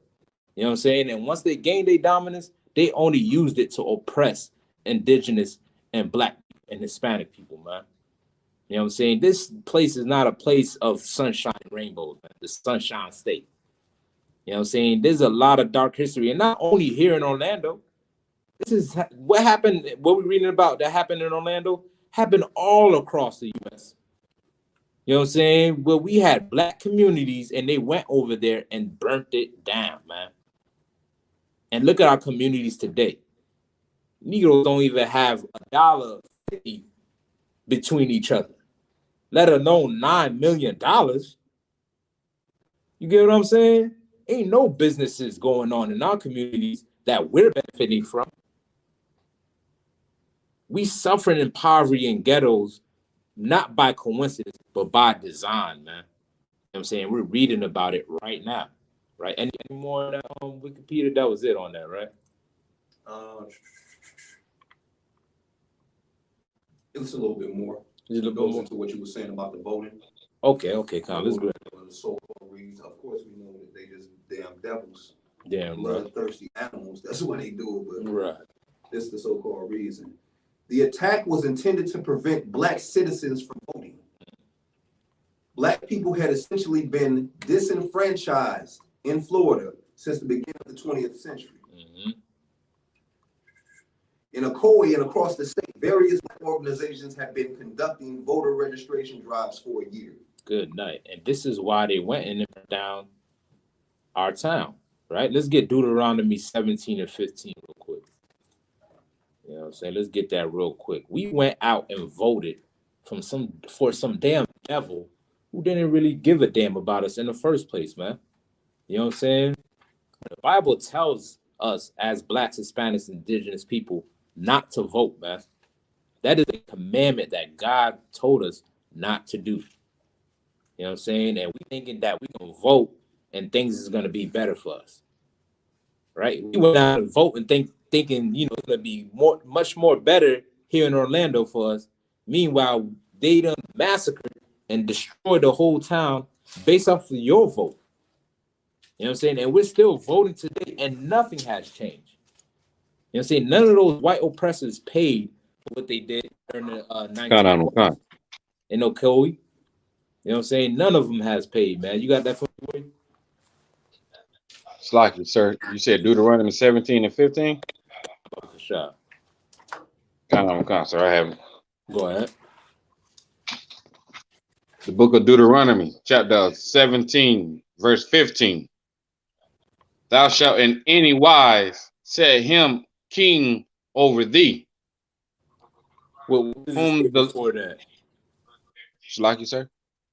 You know what I'm saying? And once they gained their dominance, they only used it to oppress indigenous and black and Hispanic people, man. You know what I'm saying? This place is not a place of sunshine and rainbows, man. The Sunshine State. You know what I'm saying? There's a lot of dark history. And not only here in Orlando. This is what happened, what we're reading about that happened in Orlando, happened all across the U.S. You know what I'm saying? Well, we had black communities and they went over there and burnt it down, man. And look at our communities today. Negroes don't even have $1.50 between each other, let alone $9 million. You get what I'm saying? Ain't no businesses going on in our communities that we're benefiting from. We suffering in poverty and ghettos, not by coincidence, but by design, man. You know what I'm saying? We're reading about it right now. Right? Any more on that Wikipedia? That was it on that, right? It's a little bit more. It goes into what you were saying about the voting. Okay, Kyle, let's go. The so-called reads, of course, we know that they just damn devils, damn bloodthirsty animals. That's why they do it. But right, this is the so-called reason. The attack was intended to prevent black citizens from voting. Black people had essentially been disenfranchised in Florida since the beginning of the 20th century. Mm-hmm. In Ocoee and across the state, various organizations have been conducting voter registration drives for a year. Good night. And this is why they went and burned down our town, right? Let's get Deuteronomy 17 and 15 real quick. You know what I'm saying? Let's get that real quick. We went out and voted for some damn devil who didn't really give a damn about us in the first place, man. You know what I'm saying? The Bible tells us as Blacks, Hispanics, Indigenous people not to vote, man. That is a commandment that God told us not to do. You know what I'm saying? And we thinking that we can vote and things is going to be better for us, right? We went out and vote and thinking, you know, it's going to be much more better here in Orlando for us. Meanwhile, they done massacred and destroyed the whole town based off of your vote. You know what I'm saying? And we're still voting today and nothing has changed. You know what I'm saying? None of those white oppressors paid for what they did during the 1920s in Ocoee. You know what I'm saying? None of them has paid, man. You got that for me? It's like it, sir. You said Deuteronomy 17 and 15? Sure. Sir. I haven't. Go ahead. The book of Deuteronomy, chapter 17, verse 15. Thou shalt in any wise set him king over thee. Well, whom before that? It's like you, sir.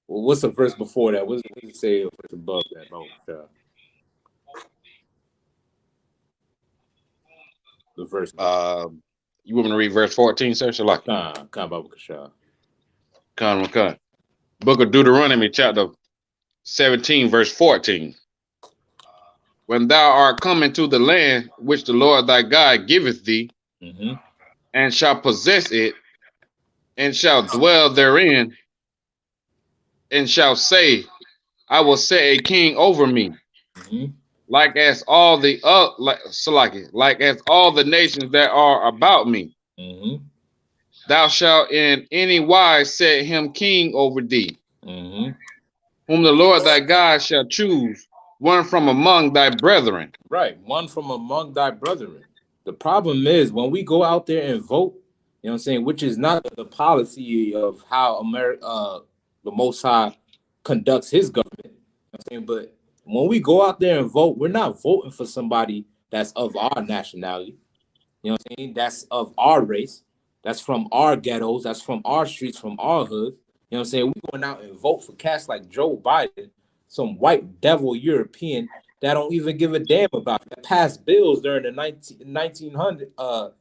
Well, what's the verse before that? What does it say above that? Oh, sure. The verse. You want me to read verse 14, sir? Book of Deuteronomy, chapter 17, verse 14. When thou art come into the land which the Lord thy God giveth thee, and shall possess it, and shall dwell therein, and shall say, I will set a king over me, like as all the like as all the nations that are about me. Thou shalt in any wise set him king over thee, whom the Lord thy God shall choose, one from among thy brethren. Right, one from among thy brethren. The problem is when we go out there and vote, you know what I'm saying, which is not the policy of how America, the Most High conducts his government. You know what I'm saying? But when we go out there and vote, we're not voting for somebody that's of our nationality. You know what I'm saying? That's of our race. That's from our ghettos. That's from our streets, from our hoods. You know what I'm saying? We going out and vote for cats like Joe Biden, some white devil European that don't even give a damn about it. That passed bills during the 1990s, you know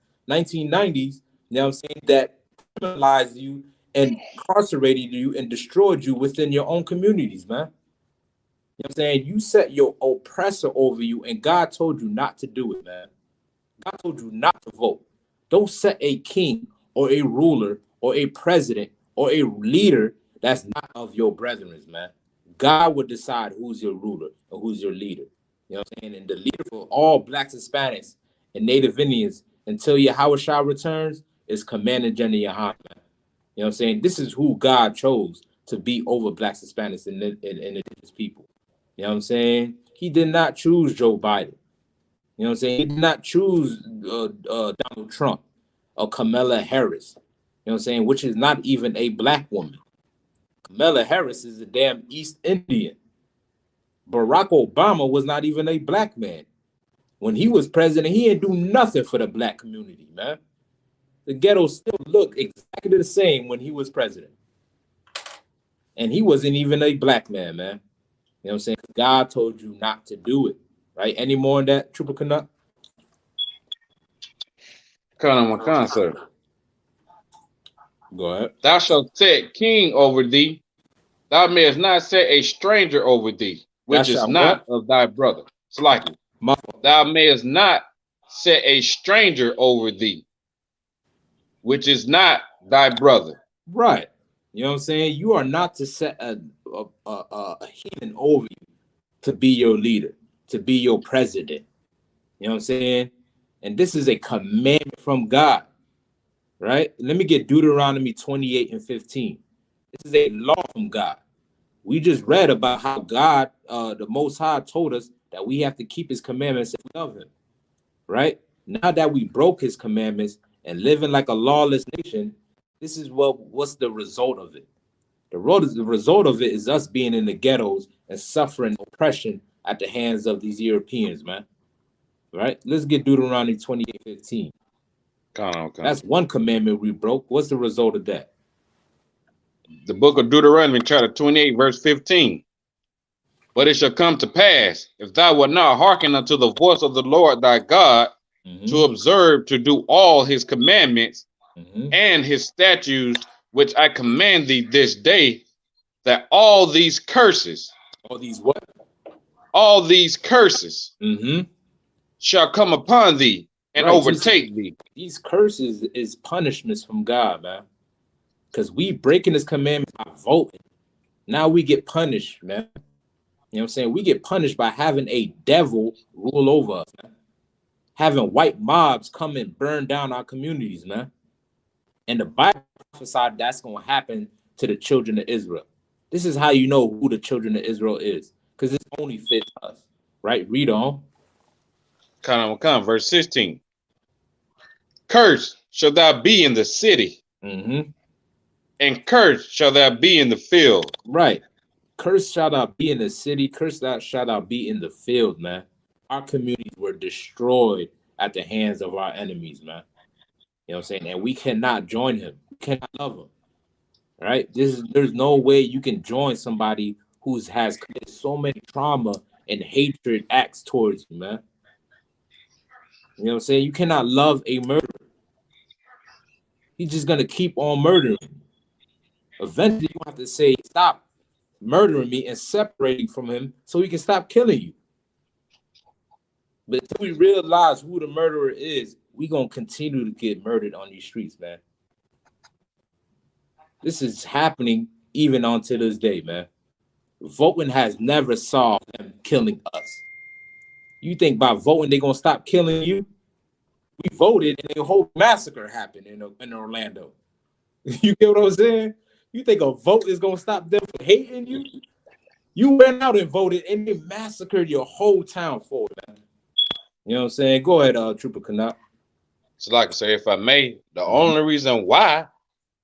what I'm saying, that criminalized you and incarcerated you and destroyed you within your own communities, man. You know what I'm saying? You set your oppressor over you, and God told you not to do it, man. God told you not to vote. Don't set a king or a ruler or a president or a leader that's not of your brethren, man. God would decide who's your ruler or who's your leader. You know what I'm saying? And the leader for all Blacks, Hispanics, and Native Indians until Yahushua returns is Commander General Yahan. You know what I'm saying? This is who God chose to be over Blacks, Hispanics, and indigenous people. You know what I'm saying? He did not choose Joe Biden. You know what I'm saying? He did not choose Donald Trump or Kamala Harris. You know what I'm saying? Which is not even a black woman. Kamala Harris is a damn East Indian. Barack Obama was not even a black man. When he was president, he didn't do nothing for the black community, man. The ghetto still looked exactly the same when he was president. And he wasn't even a black man, man. You know what I'm saying? God told you not to do it, right? Any more on that, Trooper Canuck? Con, sir. Go ahead. Thou shalt set king over thee. Thou mayest not set a stranger over thee, That which is shall not what? of thy brother. Slacky. My, Thou mayest not set a stranger over thee, which is not thy brother. right. You know what I'm saying? You are not to set a heathen over you to be your leader, to be your president. You know what I'm saying? And this is a commandment from God, right? Let me get Deuteronomy 28 and 15. This is a law from God. We just read about how God, the Most High, told us that we have to keep his commandments and love him, right? Now that we broke his commandments and living like a lawless nation, this is what's the result of it. The result of it is us being in the ghettos and suffering oppression at the hands of these Europeans, man. Right? Let's get Deuteronomy 28:15. Con. That's one commandment we broke. What's the result of that? The book of Deuteronomy, chapter 28, verse 15. But it shall come to pass, if thou wilt not hearken unto the voice of the Lord thy God, to observe to do all his commandments and his statutes, which I command thee this day, that all these curses, All these what? all these curses shall come upon thee and Right, overtake thee. These curses is punishments from God, man. Because we breaking his commandments by voting. Now we get punished, man. You know what I'm saying? We get punished by having a devil rule over us, man. Having white mobs come and burn down our communities, man. And the Bible prophesied that's going to happen to the children of Israel. This is how you know who the children of Israel is. Because this only fits us, right? Read on. Come, verse 16. Cursed shall thou be in the city, and cursed shall thou be in the field. Right. Cursed shall thou be in the city, cursed shall thou be in the field, man. Our communities were destroyed at the hands of our enemies, man. You know what I'm saying? And we cannot join him. We cannot love him. Right? There's no way you can join somebody who has committed so many trauma and hatred acts towards you, man. You know what I'm saying? You cannot love a murderer. He's just gonna keep on murdering. Eventually, you have to say, stop murdering me and separating from him so he can stop killing you. But until we realize who the murderer is, we're going to continue to get murdered on these streets, man. This is happening even unto this day, man. Voting has never solved them killing us. You think by voting they're going to stop killing you? We voted and a whole massacre happened in Orlando. You get what I'm saying? You think a vote is going to stop them from hating you? You went out and voted and they massacred your whole town for it, man. You know what I'm saying? Go ahead, Trooper Canuck. So like I say, if I may, the only reason why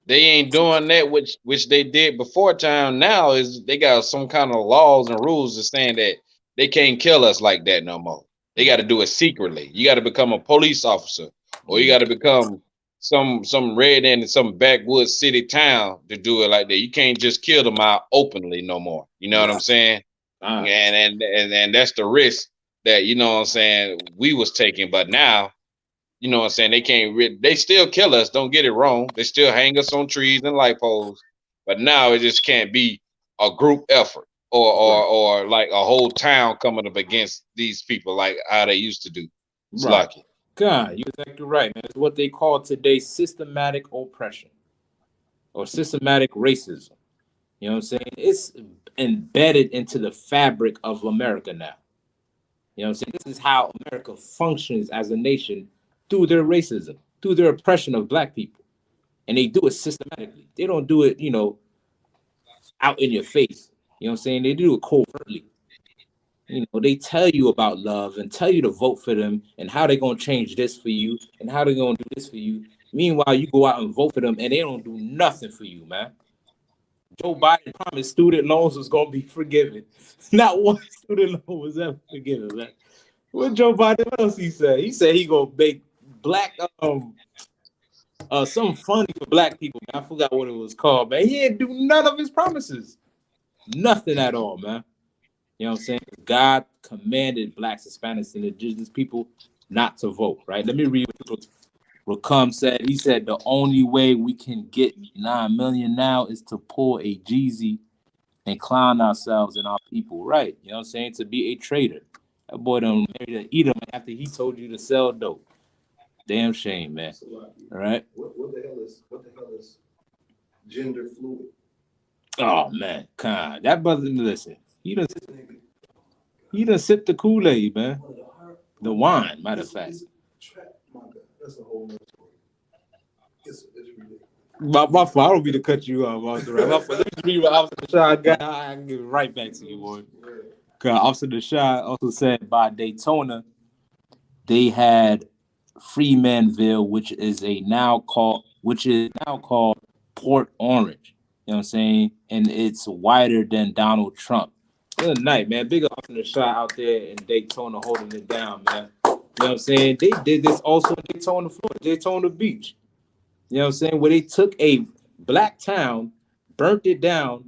they ain't doing that which they did before time now is they got some kind of laws and rules that saying that they can't kill us like that no more. They got to do it secretly. You got to become a police officer, or you got to become some red in some backwoods city town to do it like that. You can't just kill them out openly no more. You know what I'm saying? And that's the risk that, you know what I'm saying, we was taking. But now, you know what I'm saying, they can't they still kill us, don't get it wrong. They still hang us on trees and light poles. But now it just can't be a group effort or like a whole town coming up against these people like how they used to do. It's right. lucky. God, you're exactly right, man. It's what they call today systematic oppression or systematic racism. You know what I'm saying? It's embedded into the fabric of America now. You know what I'm saying? This is how America functions as a nation through their racism, through their oppression of black people. And they do it systematically. They don't do it, out in your face. You know what I'm saying? They do it covertly. They tell you about love and tell you to vote for them and how they're going to change this for you and how they're going to do this for you. Meanwhile, you go out and vote for them and they don't do nothing for you, man. Joe Biden promised student loans was going to be forgiven. Not one student loan was ever forgiven, man. What Joe Biden, what else he said? He said he going to make black, something funny for black people. Man. I forgot what it was called, man. He didn't do none of his promises. Nothing at all, man. You know what I'm saying? God commanded blacks, Hispanics, and indigenous people not to vote, right? Let me read what Rakam said. He said the only way we can get 9 million now is to pull a Jeezy and clown ourselves and our people, right? You know what I'm saying? To be a traitor. That boy done married an Edom after he told you to sell dope. Damn shame, man. All right. What the hell is gender fluid? Oh man, God, that brother. Listen, he done sipped the Kool-Aid, man. The wine, matter of fact. My God, that's a whole nother story. It's ridiculous. My fault. I don't mean to cut you off, Officer. Right? My fault. Let me read what Officer Deshaun got. I can give it right back to you, boy. Officer Deshaun also said by Daytona, they had Freemanville, which is now called Port Orange. You know what I'm saying? And it's wider than Donald Trump. Good night, man. Big up to the shot out there in Daytona holding it down, man. You know what I'm saying? They did this also in Daytona, Florida, Daytona Beach. You know what I'm saying? Where they took a black town, burnt it down,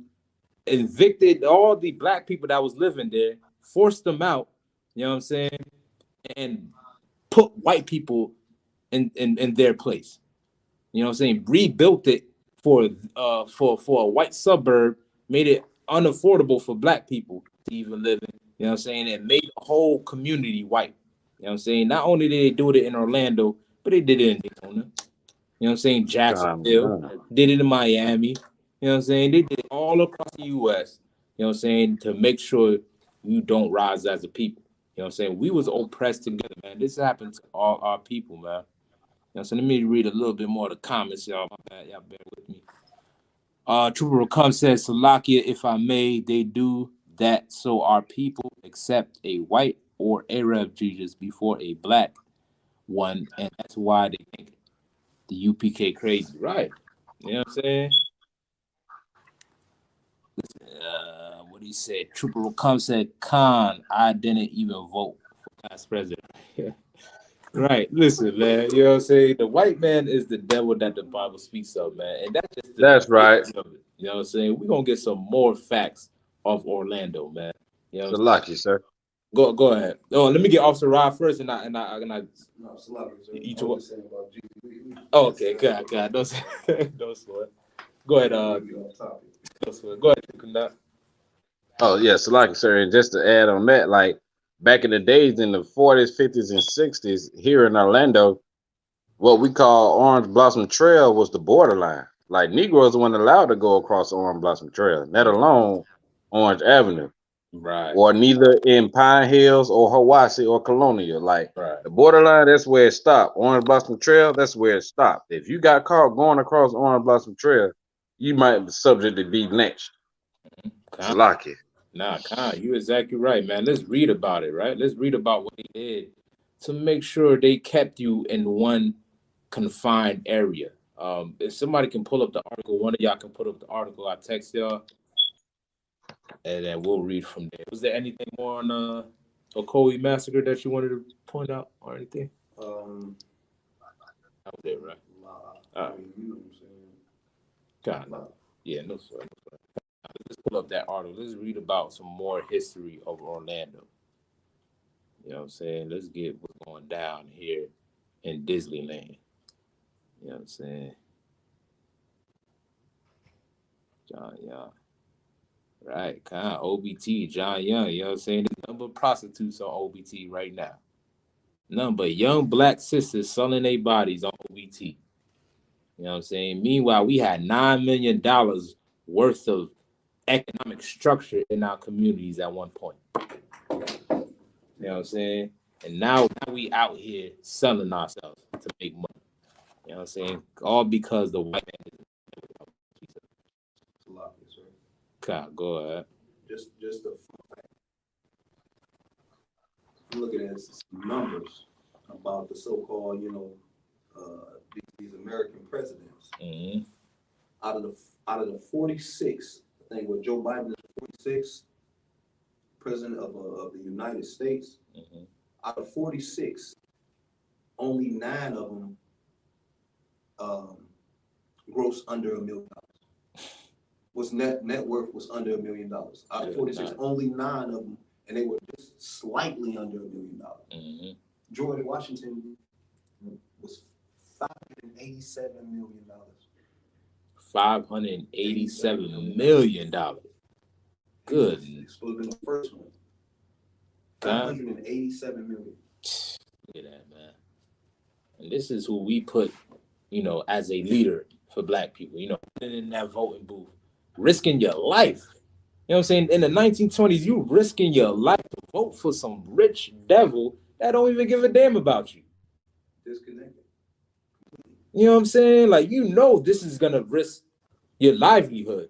evicted all the black people that was living there, forced them out, you know what I'm saying? And put white people in their place. You know what I'm saying? Rebuilt it for a white suburb, made it unaffordable for black people to even live in. You know what I'm saying? And made the whole community white. You know what I'm saying? Not only did they do it in Orlando, but they did it in Daytona. You know what I'm saying? Jacksonville, did it in Miami. You know what I'm saying? They did it all across the U.S. You know what I'm saying? To make sure you don't rise as a people. You know what I'm saying? We was oppressed together, man. This happened to all our people, man. You know, so let me read a little bit more of the comments, y'all. My bad, y'all bear with me. Trooper Come says, Salakia, if I may, they do that so our people accept a white or Arab Jesus before a black one, and that's why they think the UPK crazy, right? You know what I'm saying? What he said, Trooper Come said, Khan, I didn't even vote for past president. Right. Listen, man. You know what I'm saying? The white man is the devil that the Bible speaks of, man. And that's just the That's right. beginning of it. You know what I'm saying? We're gonna get some more facts of Orlando, man. You know So what I'm saying? lucky, sir. Go ahead. Oh, let me get Officer Rod first and I No, it's a lot of you I was just saying about Jesus. oh, okay, God. Don't don't slow it. Go ahead, don't slow it. Go ahead, Kundat. Oh yeah, so lucky, sir. And just to add on that, like back in the days in the 40s, 50s, and 60s, here in Orlando, what we call Orange Blossom Trail was the borderline. Like Negroes weren't allowed to go across Orange Blossom Trail, let alone Orange Avenue, Right, or neither in Pine Hills or Hawaii or Colonial. Like right. the borderline, that's where it stopped. Orange Blossom Trail, that's where it stopped. If you got caught going across Orange Blossom Trail, you might be subject to be lynched. Con, Salaki. you exactly right, man. Let's read about it, right? Let's read about what they did to make sure they kept you in one confined area. If somebody can pull up the article, one of y'all can put up the article. I text y'all, and then we'll read from there. Was there anything more on Ocoee massacre that you wanted to point out or anything? That was it, right? You know what I'm saying? God, yeah, no sweat. Let's pull up that article. Let's read about some more history of Orlando. You know what I'm saying? Let's get what's going down here in Disneyland. You know what I'm saying? John Young. Right, kind of OBT, John Young. You know what I'm saying? There's number of prostitutes on OBT right now. None but young black sisters selling their bodies on OBT. You know what I'm saying? Meanwhile, we had $9 million worth of economic structure in our communities at one point. You know what I'm saying? And now we out here selling ourselves to make money. You know what I'm saying? All because the white man is a lot, sir. God, go ahead. Just the I'm looking at some numbers about the so-called, these American presidents. Mm-hmm. Out of the 46, I think what Joe Biden is 46, president of the United States. Mm-hmm. Out of 46, only 9 of them gross under $1 million. was net worth was under $1 million. Out of 46, only 9 of them, and they were just slightly under $1 million. Mm-hmm. George Washington was $587 million. $587 million. Good. It's supposed to be the first one. $587 million. Look at that, man. And this is who we put, you know, as a leader for black people, you know, in that voting booth, risking your life. You know what I'm saying? In the 1920s, you risking your life to vote for some rich devil that don't even give a damn about you. Disconnected. You know what I'm saying? Like, you know, this is going to risk your livelihood,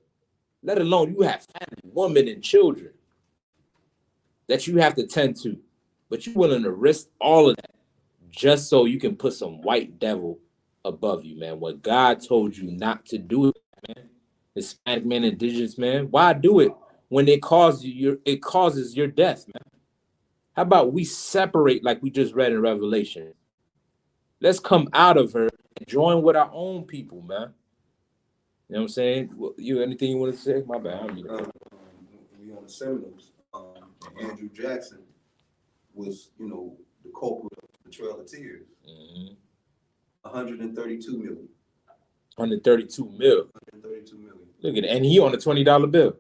let alone you have family, women, and children that you have to tend to. But you're willing to risk all of that just so you can put some white devil above you, man. What God told you not to do it, man. Hispanic man, indigenous man, why do it when it causes your death, man? How about we separate like we just read in Revelation? Let's come out of her and join with our own people, man. You know what I'm saying? You anything you want to say? My bad. We on the Seminoles. Andrew Jackson was, you know, the culprit of the Trail of Tears. Mm-hmm. 132 million. 132 mil. 132 million. Look at it. And he on the $20 bill.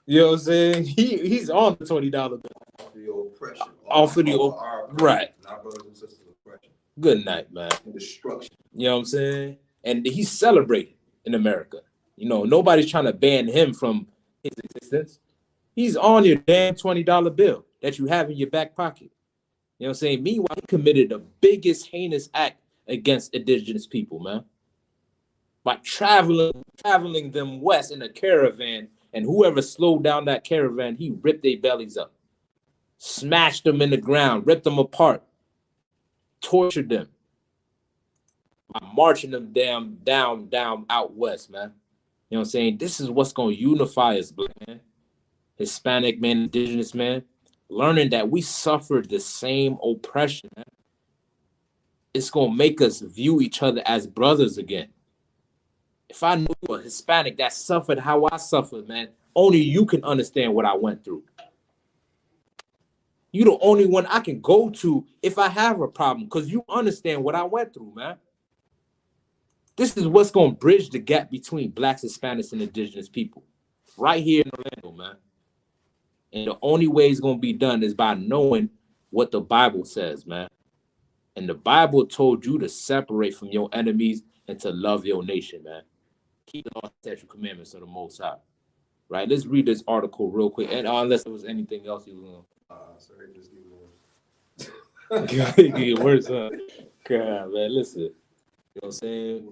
You know what I'm saying? He's on the $20 bill. Off of the oppression. Off of the right. Our brothers and sisters oppression. Good night, man. And destruction. You know what I'm saying? And he's celebrated in America. You know, nobody's trying to ban him from his existence. He's on your damn $20 bill that you have in your back pocket. You know what I'm saying? Meanwhile, he committed the biggest heinous act against indigenous people, man. By traveling them west in a caravan, and whoever slowed down that caravan, he ripped their bellies up, smashed them in the ground, ripped them apart, tortured them by marching them down out west, man. You know what I'm saying? This is what's going to unify us, black man, Hispanic man, indigenous man, learning that we suffered the same oppression, man. It's going to make us view each other as brothers again. If I knew a Hispanic that suffered how I suffered, man, only you can understand what I went through. You're the only one I can go to if I have a problem, because you understand what I went through, man. This is what's going to bridge the gap between blacks, Hispanics, and indigenous people right here in Orlando, man. And the only way it's going to be done is by knowing what the Bible says, man. And the Bible told you to separate from your enemies and to love your nation, man. Keep the law, statute, commandments of the Most High. Right? Let's read this article real quick. And unless there was anything else you was Sorry, just give me get worse, huh? God, man, listen. You know what I'm saying?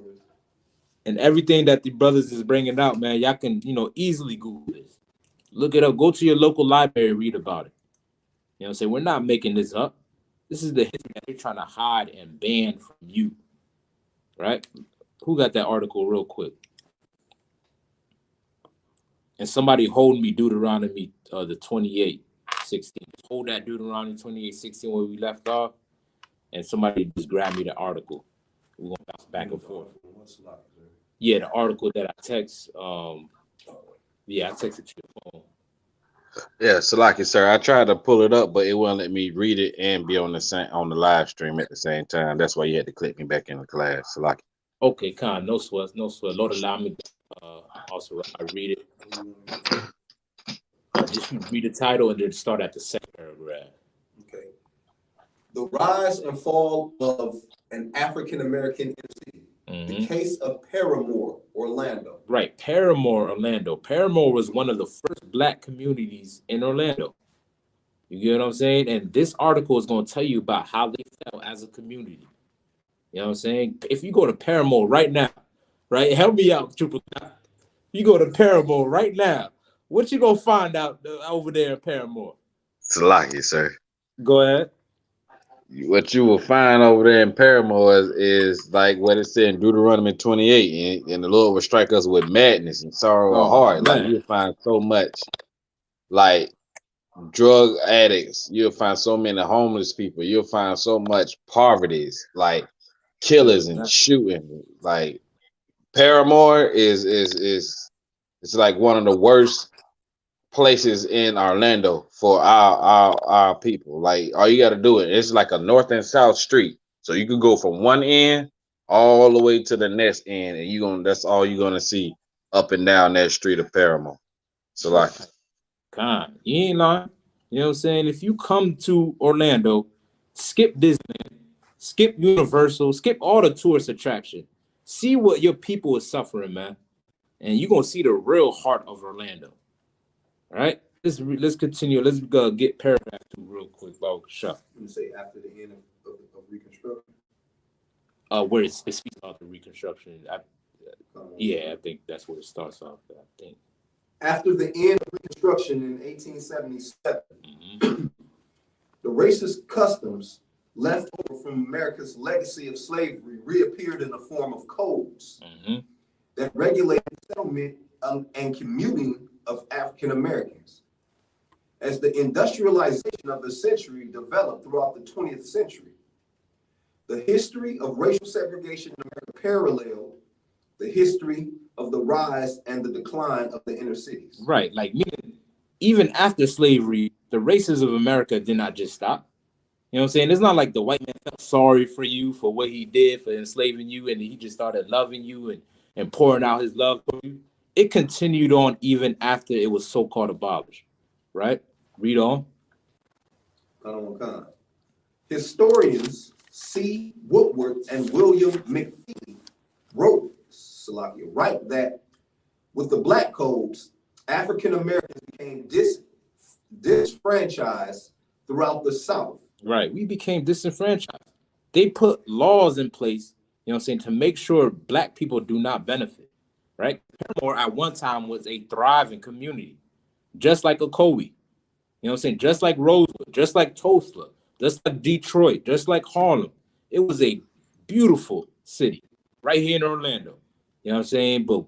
And everything that the brothers is bringing out, man, y'all can, you know, easily Google this. Look it up. Go to your local library, read about it. You know what I'm saying? We're not making this up. This is the history that they're trying to hide and ban from you. Right? Who got that article real quick? And somebody hold me Deuteronomy the 28:16. Hold that Deuteronomy 28:16 where we left off. And somebody just grab me the article. We're going to bounce back and forth. Yeah, the article that I text. Yeah, I texted to your phone. Yeah, Salaki, sir. I tried to pull it up, but it wouldn't let me read it and be on the live stream at the same time. That's why you had to click me back in the class, Salaki. Okay, Khan, no sweat. Lord allow me to also read it. Just read the title and then start at the second paragraph. Okay. The rise and fall of an African American MC. The case of Paramore, Orlando. Right, Paramore, Orlando. Paramore was one of the first black communities in Orlando. You get what I'm saying? And this article is going to tell you about how they fell as a community. You know what I'm saying? If you go to Paramore right now, right? Help me out, Triple. You go to Paramore right now. What you going to find out over there in Paramore? Salaki, sir. Go ahead. What you will find over there in Paramore is like what it said in Deuteronomy 28, and the Lord will strike us with madness and sorrow of heart. Man. Like you'll find so much, like drug addicts. You'll find so many homeless people. You'll find so much poverty, like killers and shooting. Like Paramore is It's like one of the worst places in Orlando for our people. Like all you got to do it's like a north and south street, so you could go from one end all the way to the next end, and that's all you're gonna see up and down that street of Paramount. So like, God, you ain't lying. You know what I'm saying? If you come to Orlando, skip Disneyland, skip Universal, skip all the tourist attraction. See what your people is suffering, man. And you're gonna see the real heart of Orlando. All right? Let's continue. Let's go get paragraph 2 real quick, Bob. Shut. You say after the end of Reconstruction? Where it speaks about the Reconstruction. I think that's where it starts off. I think. After the end of Reconstruction in 1877, the racist customs left over from America's legacy of slavery reappeared in the form of codes that regulated settlement and commuting of African Americans. As the industrialization of the century developed throughout the 20th century, the history of racial segregation in America paralleled the history of the rise and the decline of the inner cities. Right, like even after slavery, the races of America did not just stop. You know what I'm saying? It's not like the white man felt sorry for you for what he did for enslaving you, and he just started loving you and pouring out his love for you. It continued on even after it was so-called abolished. Right? Read on. Historians C. Woodward and William McFee wrote that with the black codes, African Americans became disfranchised throughout the South. Right. We became disenfranchised. They put laws in place, you know what I'm saying, to make sure black people do not benefit. Right? Paramore at one time was a thriving community, just like Ocoee. You know what I'm saying? Just like Rosewood, just like Tulsa, just like Detroit, just like Harlem. It was a beautiful city right here in Orlando. You know what I'm saying? But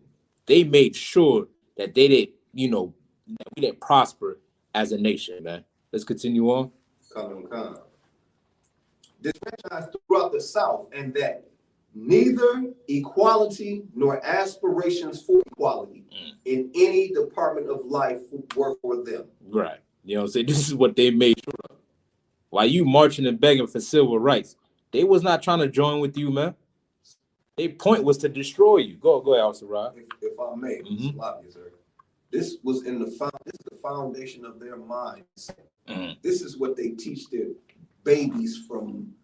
they made sure that they didn't, that we didn't prosper as a nation, man. Let's continue on. Disfranchised throughout the South, and that neither equality nor aspirations for equality in any department of life were for them. Right. You know what I'm saying? This is what they made sure of. While you marching and begging for civil rights, they was not trying to join with you, man. Their point was to destroy you. Go ahead, Al-Sarraj. If I may, sir. This was this is the foundation of their mindset. This is what they teach their babies from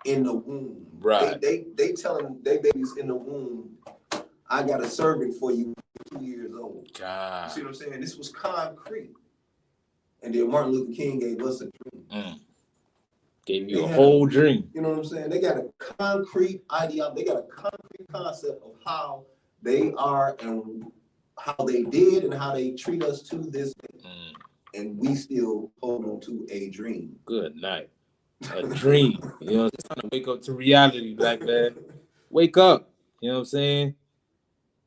in the womb. Right. They tell them their babies in the womb, I got a servant for you 2 years old. God. You see what I'm saying? This was concrete. And then Martin Luther King gave us a dream. Gave you a whole dream. You know what I'm saying? They got a concrete idea. They got a concrete concept of how they are and how they did and how they treat us to this day. And we still hold on to a dream. Good night. A dream. You know, it's time to wake up to reality, black man. Wake up. You know what I'm saying?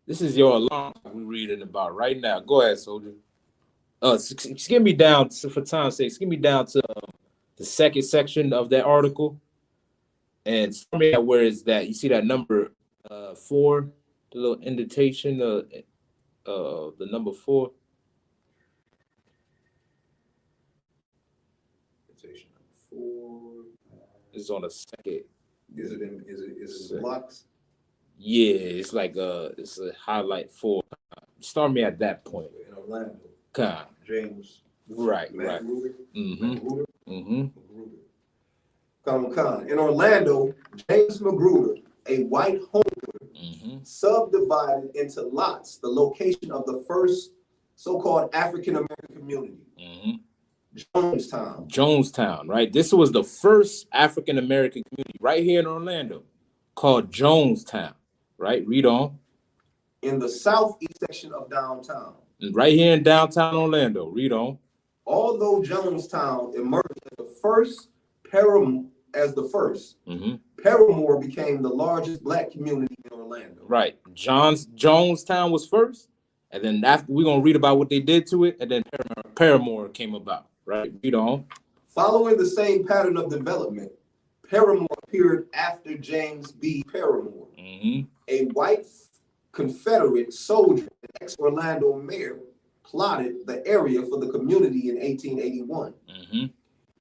This is your alarm we're reading about right now. Go ahead, soldier. Skip me down, for time's sake, skip me down to the second section of that article. And tell me where is that? You see that number 4, the little indentation of the number 4. Indentation number 4 is on the second. Is it in blocks? Yeah, it's like it's a highlight 4. Start me at that point. In Orlando. God. James. Right. Magruder. Mm-hmm. In Orlando, James Magruder, a white homeowner, subdivided into lots the location of the first so-called African American community, Jonestown, right? This was the first African American community right here in Orlando, called Jonestown, right? Read on. In the southeast section of downtown. Right here in downtown Orlando. Read on. Although Jonestown emerged as the first, Paramore became the largest black community in Orlando. Right. Jonestown was first, and then after we're gonna read about what they did to it, and then Paramore came about. Right. Read on. Following the same pattern of development, Paramore appeared after James B. Paramore, a white Confederate soldier and ex-Orlando mayor plotted the area for the community in 1881. Mm-hmm.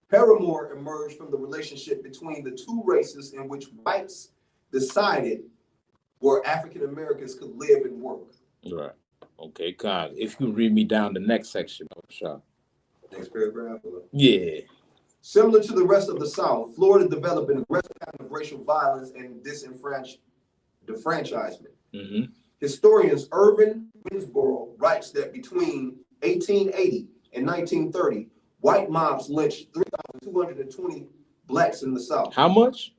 Paramore emerged from the relationship between the two races in which whites decided where African Americans could live and work. Right. Okay, Con. If you read me down the next section, sure. Next paragraph. Yeah. Similar to the rest of the South, Florida developed an aggressive pattern of racial violence and disfranchisement. Mm-hmm. Historians Irvin Winsboro writes that between 1880 and 1930, white mobs lynched 3,220 blacks in the South. How much?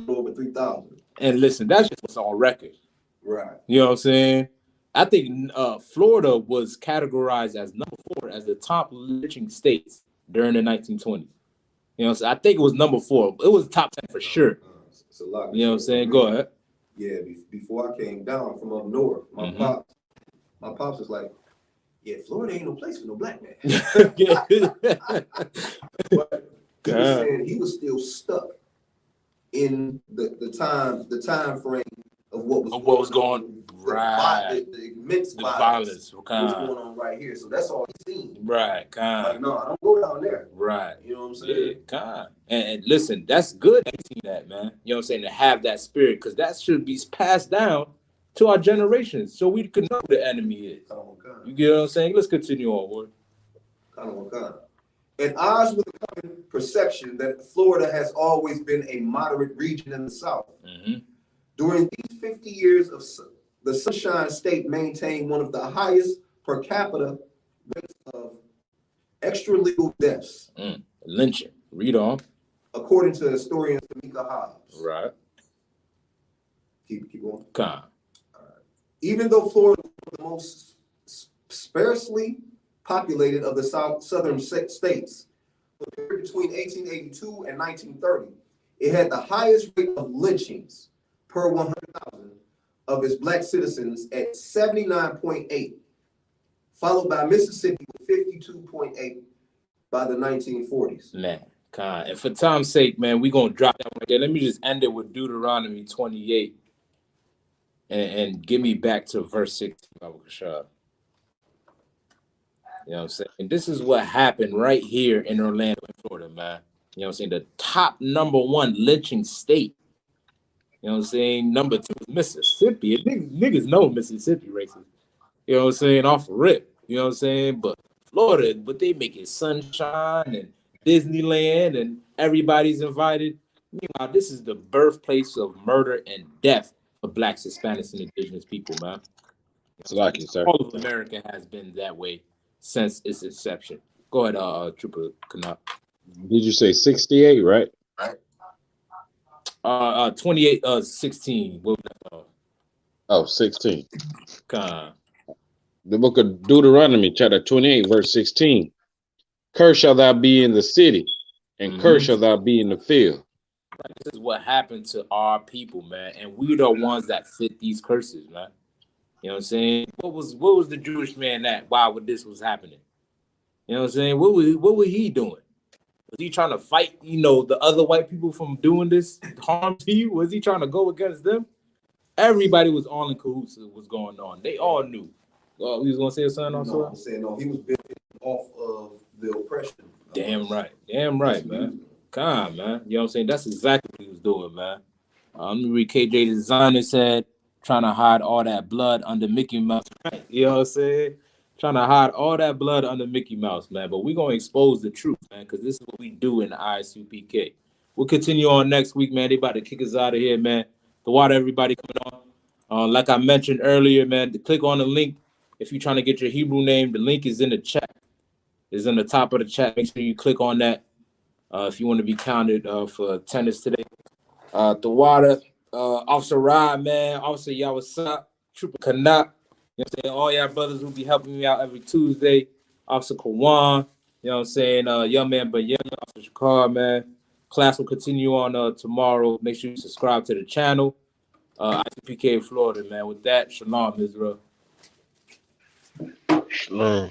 Over 3,000. And listen, that's just what's on record. Right. You know what I'm saying? I think Florida was categorized as number 4 as the top lynching states during the 1920s. You know, so I think it was number 4. It was top 10 for sure. It's a lot. You know what I'm saying? Go ahead. Yeah, before I came down from up north, my pops was like, "Yeah, Florida ain't no place for no black man." But he was saying he was still stuck in the time frame of what was going on. Right. The immense violence. What's going on right here. So that's all he's seen. Right, like, no, I don't go down there. Right. You know what I'm saying? Yeah, and listen, that's good that you see that, man. You know what I'm saying? To have that spirit, because that should be passed down to our generations so we can know who the enemy is. You get what I'm saying? Let's continue on, boy. At odds with the common perception that Florida has always been a moderate region in the South, during these 50 years of the Sunshine State maintained one of the highest per capita rates of extralegal deaths. Lynching. Read on. According to historian Tamika Hobbs. Right. Keep going. Con. Even though Florida was the most sparsely populated of the southern states, between 1882 and 1930, it had the highest rate of lynchings per 100,000 of its black citizens at 79.8, followed by Mississippi with 52.8 by the 1940s. Man, Con. And for time's sake, man, we're going to drop that right there. Let me just end it with Deuteronomy 28 and give me back to verse 16. You know what I'm saying? And this is what happened right here in Orlando, Florida, man. You know what I'm saying? The top number 1 lynching state. You know what I'm saying? Number 2 is Mississippi. And niggas know Mississippi racist. You know what I'm saying? Off the rip. You know what I'm saying? But Florida, but they make it sunshine and Disneyland and everybody's invited. Meanwhile, this is the birthplace of murder and death for blacks, Hispanics, and indigenous people, man. It's lucky, sir. All of America has been that way since its inception. Go ahead, Trooper Canop. Did you say 68, right? 28, 16. What was that? 16. Con. The book of Deuteronomy, chapter 28, verse 16. Cursed shall thou be in the city, and cursed shall thou be in the field. This is what happened to our people, man. And we the ones that fit these curses, man. You know what I'm saying? What was the Jewish man at while this was happening? You know what I'm saying? What was he doing? Was he trying to fight, the other white people from doing this harm to you? Was he trying to go against them? Everybody was all in cahoots with what's going on. They all knew. You was gonna say something also? No, I'm saying no. He was benefiting off of the oppression. Damn right, man. Come on, man. You know what I'm saying? That's exactly what he was doing, man. Let me read KJ Designer said, trying to hide all that blood under Mickey Mouse. You know what I'm saying? Trying to hide all that blood under Mickey Mouse, man. But we're going to expose the truth, man, because this is what we do in the ISUPK. We'll continue on next week, man. They about to kick us out of here, man. The water, everybody coming on. Like I mentioned earlier, man, click on the link. If you're trying to get your Hebrew name, the link is in the chat. It's in the top of the chat. Make sure you click on that if you want to be counted for attendance today. The water, Officer Rod, man, Officer Yawasap, Trooper Kanat, you know what I'm saying? All y'all brothers will be helping me out every Tuesday. Officer Kawan, you know what I'm saying? Young man Bayana, Officer Shakar, man. Class will continue on tomorrow. Make sure you subscribe to the channel. ICPK Florida, man. With that, shalom, Israel. Shalom.